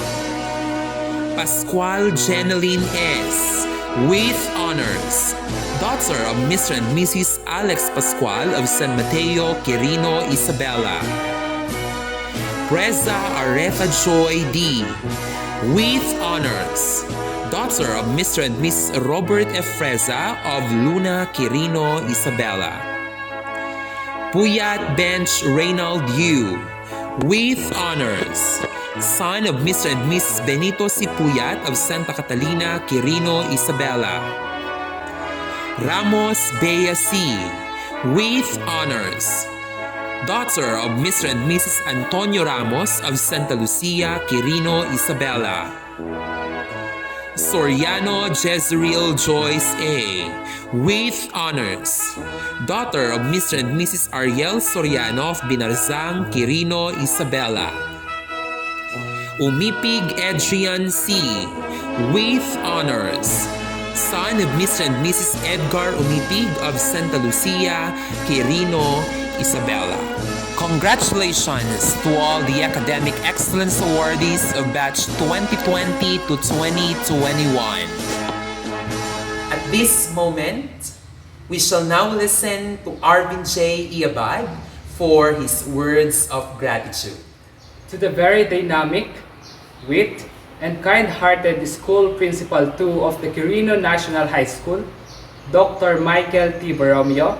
Pascual Jeneline S. With honors, daughter of Mr. and Mrs. Alex Pascual of San Mateo, Quirino, Isabela. Preza Aretha Joy D. With honors, daughter of Mr. and Mrs. Robert F. Freza of Luna, Quirino, Isabela. Puyat Bench Reynald U. With honors, son of Mr. and Mrs. Benito C. Puyat of Santa Catalina, Quirino, Isabela. Ramos Bea C. With honors, daughter of Mr. and Mrs. Antonio Ramos of Santa Lucia, Quirino, Isabela. Soriano Jezreel Joyce A. With honors, daughter of Mr. and Mrs. Ariel Soriano of Binarzang, Quirino, Isabela. Umipig Adrian C. With honors, son of Mr. and Mrs. Edgar Umipig of Santa Lucia, Quirino, Isabela. Congratulations to all the Academic Excellence Awardees of Batch 2020 to 2021. At this moment, we shall now listen to Arvin J. Iabad for his words of gratitude. To the very dynamic, wit, and kind-hearted School Principal 2 of the Quirino National High School, Dr. Michael T. Baromio.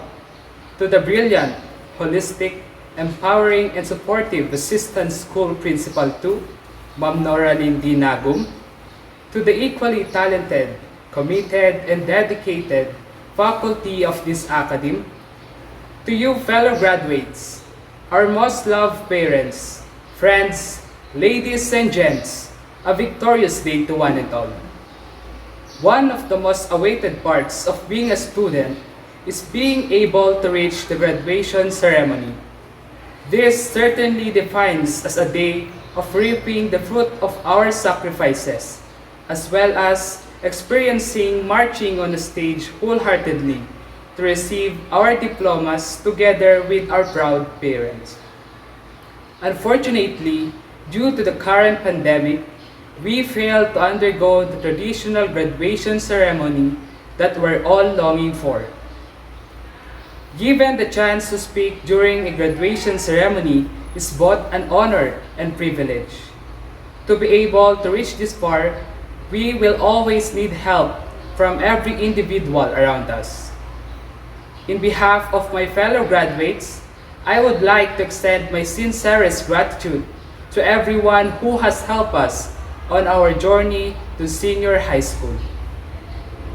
To the brilliant, holistic, empowering, and supportive Assistant School Principal 2, Ma'am Nora Lindy Nagum. To the equally talented, committed, and dedicated faculty of this academy. To you fellow graduates, our most loved parents, friends, ladies and gents, a victorious day to one and all. One of the most awaited parts of being a student is being able to reach the graduation ceremony. This certainly defines as a day of reaping the fruit of our sacrifices, as well as experiencing marching on the stage wholeheartedly to receive our diplomas together with our proud parents. Unfortunately, due to the current pandemic, we failed to undergo the traditional graduation ceremony that we're all longing for. Given the chance to speak during a graduation ceremony is both an honor and privilege. To be able to reach this far, we will always need help from every individual around us. In behalf of my fellow graduates, I would like to extend my sincerest gratitude to everyone who has helped us on our journey to senior high school.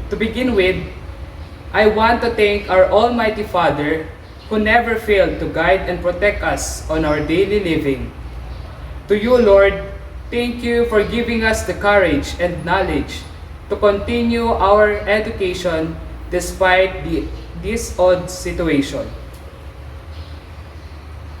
To begin with, I want to thank our Almighty Father who never failed to guide and protect us on our daily living. To you, Lord, thank you for giving us the courage and knowledge to continue our education despite this odd situation.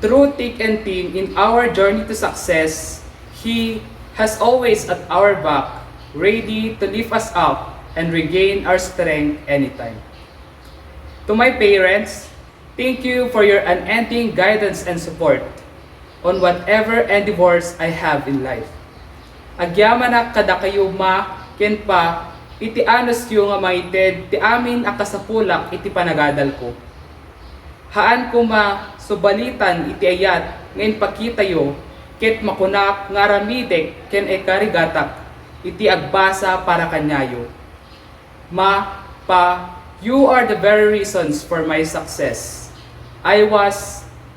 Through thick and thin in our journey to success, He has always at our back, ready to lift us up and regain our strength anytime. To my parents, thank you for your unending guidance and support on whatever endeavors I have in life. Agyaman na kada kayo ken pa, iti anos yu nga maited, ti amin akasapulak iti panagadal ko. Haan ko subalitan iti ayat, ngayon pakita yo, ket makunak nga ramidek ken ekarigatak, iti agbasa para kanyayo. You are the very reasons for my success. I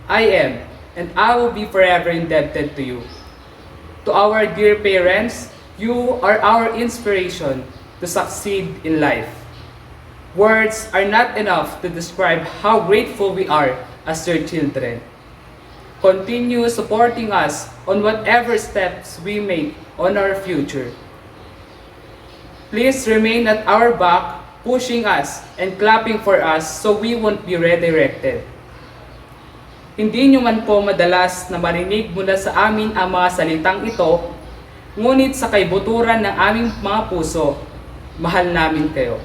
am, and I will be forever indebted to you. To our dear parents, you are our inspiration to succeed in life. Words are not enough to describe how grateful we are as your children. Continue supporting us on whatever steps we make on our future. Please remain at our back, pushing us and clapping for us so we won't be redirected. Hindi nyo man po madalas na marinig mula sa amin ang mga salitang ito, ngunit sa kaibuturan ng aming mga puso, mahal namin kayo.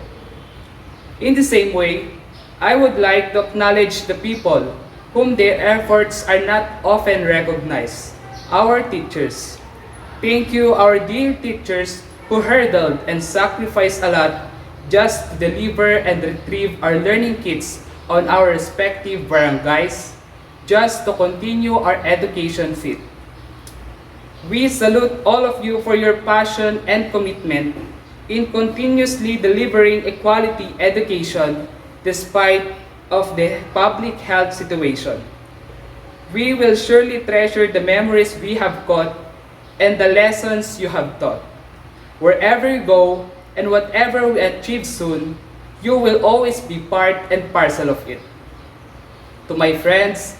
In the same way, I would like to acknowledge the people whom their efforts are not often recognized, our teachers. Thank you, our dear teachers who hurdled and sacrificed a lot just to deliver and retrieve our learning kits on our respective barangays, just to continue our education fit. We salute all of you for your passion and commitment in continuously delivering a quality education despite of the public health situation. We will surely treasure the memories we have got and the lessons you have taught. Wherever you go, and whatever we achieve soon, you will always be part and parcel of it. To my friends,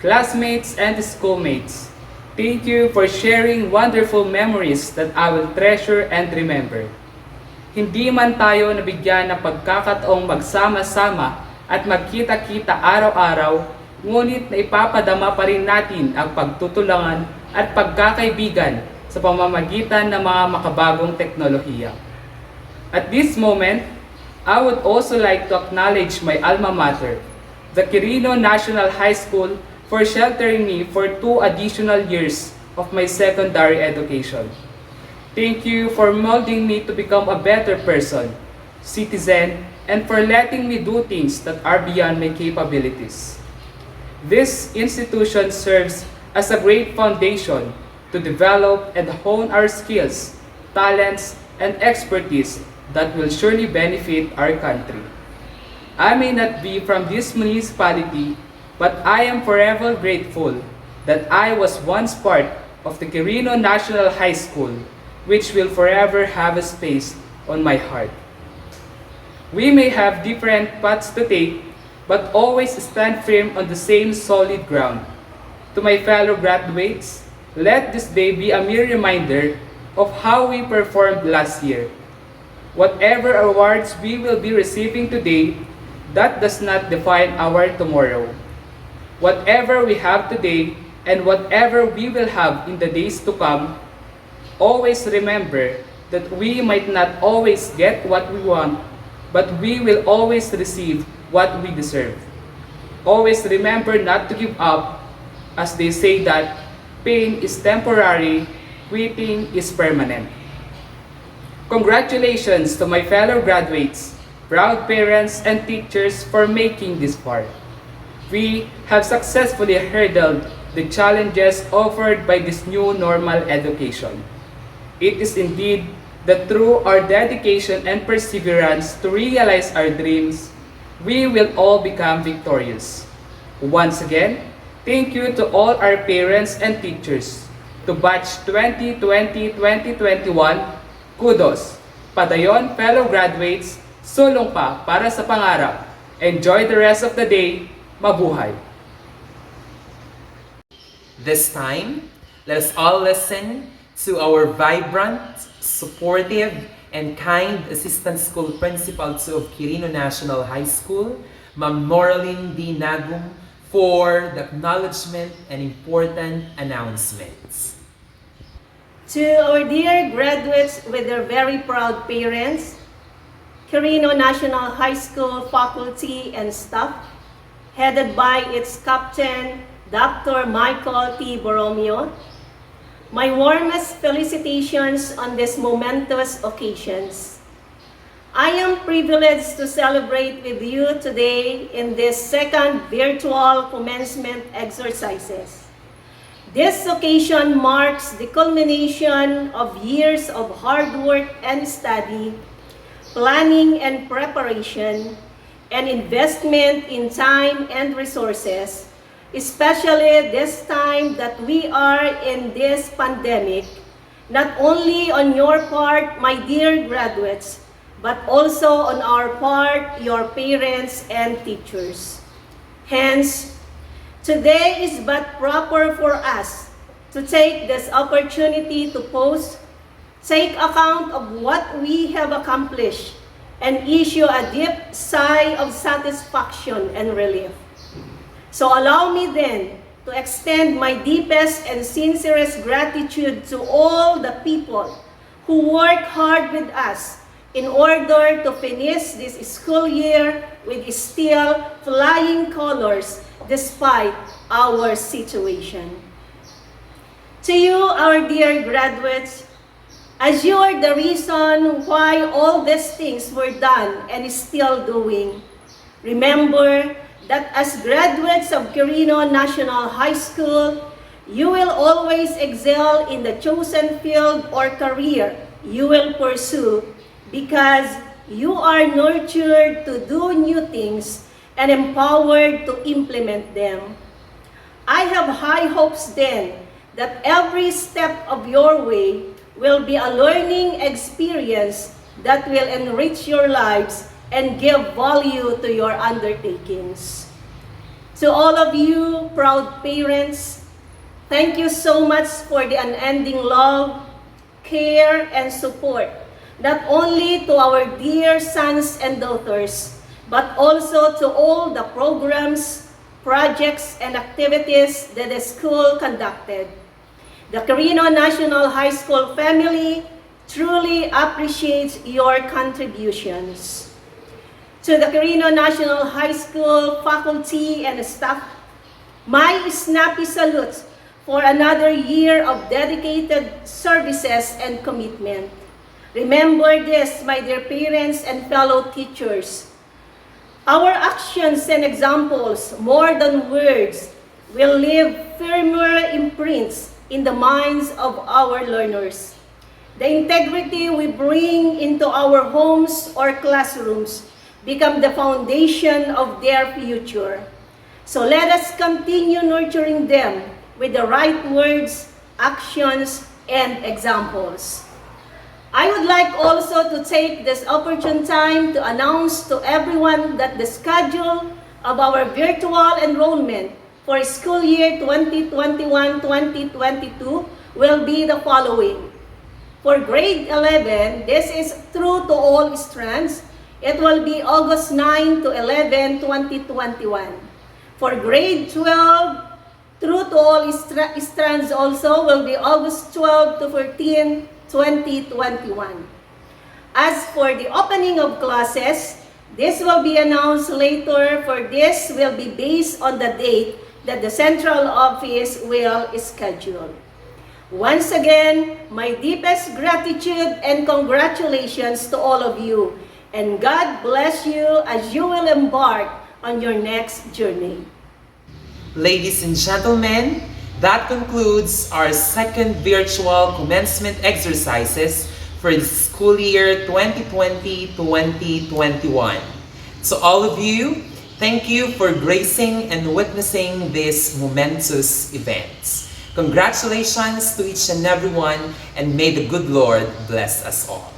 classmates, and schoolmates, thank you for sharing wonderful memories that I will treasure and remember. Hindi man tayo nabigyan ng pagkakataong magsama-sama at magkita-kita araw-araw, ngunit naipapadama pa rin natin ang pagtutulangan at pagkakaibigan sa pamamagitan ng mga makabagong teknolohiya. At this moment, I would also like to acknowledge my alma mater, the QUIRINO National High School, for sheltering me for 2 additional years of my secondary education. Thank you for molding me to become a better person, citizen, and for letting me do things that are beyond my capabilities. This institution serves as a great foundation to develop and hone our skills, talents, and expertise that will surely benefit our country. I may not be from this municipality, but I am forever grateful that I was once part of the QUIRINO National High School, which will forever have a space on my heart. We may have different paths to take, but always stand firm on the same solid ground. To my fellow graduates, let this day be a mere reminder of how we performed last year. Whatever awards we will be receiving today, That does not define our tomorrow. Whatever we have today and whatever we will have in the days to come, always remember that we might not always get what we want, but we will always receive what we deserve. Always remember not to give up, as they say that pain is temporary, quitting is permanent. Congratulations to my fellow graduates, proud parents, and teachers for making this far. We have successfully hurdled the challenges offered by this new normal education. It is indeed that through our dedication and perseverance to realize our dreams, we will all become victorious. Once again, thank you to all our parents and teachers. To batch 2020-2021, kudos. Padayon, fellow graduates, sulong pa para sa pangarap. Enjoy the rest of the day. Mabuhay! This time, let us all listen to our vibrant, supportive, and kind Assistant School Principal 2 of QUIRINO National High School, Ma'am Noraline D. Nagum, for the acknowledgement and important announcements. To our dear graduates with their very proud parents, QUIRINO National High School faculty and staff, headed by its captain, Dr. Michael T. Borromeo, my warmest felicitations on this momentous occasions. I am privileged to celebrate with you today in this second virtual commencement exercises. This occasion marks the culmination of years of hard work and study, planning and preparation, and investment in time and resources, especially this time that we are in this pandemic, not only on your part, my dear graduates, but also on our part, your parents and teachers. Hence, today is but proper for us to take this opportunity to pause, take account of what we have accomplished, and issue a deep sigh of satisfaction and relief. So allow me then to extend my deepest and sincerest gratitude to all the people who work hard with us in order to finish this school year with still flying colors despite our situation. To you, our dear graduates, as you are the reason why all these things were done and is still doing, remember that as graduates of QUIRINO National High School, you will always excel in the chosen field or career you will pursue because you are nurtured to do new things and empowered to implement them. I have high hopes then that every step of your way will be a learning experience that will enrich your lives and give value to your undertakings. To all of you proud parents, thank you so much for the unending love, care, and support, not only to our dear sons and daughters, but also to all the programs, projects, and activities that the school conducted. The QUIRINO National High School family truly appreciates your contributions. To the QUIRINO National High School faculty and staff, my snappy salute for another year of dedicated services and commitment. Remember this, my dear parents and fellow teachers. Our actions and examples, more than words, will leave firmer imprints in the minds of our learners. The integrity we bring into our homes or classrooms become the foundation of their future. So let us continue nurturing them with the right words, actions, and examples. I would like also to take this opportune time to announce to everyone that the schedule of our virtual enrollment for school year 2021-2022 will be the following. For grade 11, this is true to all strands, it will be August 9 to 11, 2021. For grade 12, through to all strands also will be August 12 to 14, 2021. As for the opening of classes, this will be announced later, for this will be based on the date that the central office will schedule. Once again, my deepest gratitude and congratulations to all of you, and God bless you as you will embark on your next journey. Ladies and gentlemen, that concludes our second virtual commencement exercises for the school year 2020-2021. So all of you, thank you for gracing and witnessing these momentous events. Congratulations to each and everyone, and may the good Lord bless us all.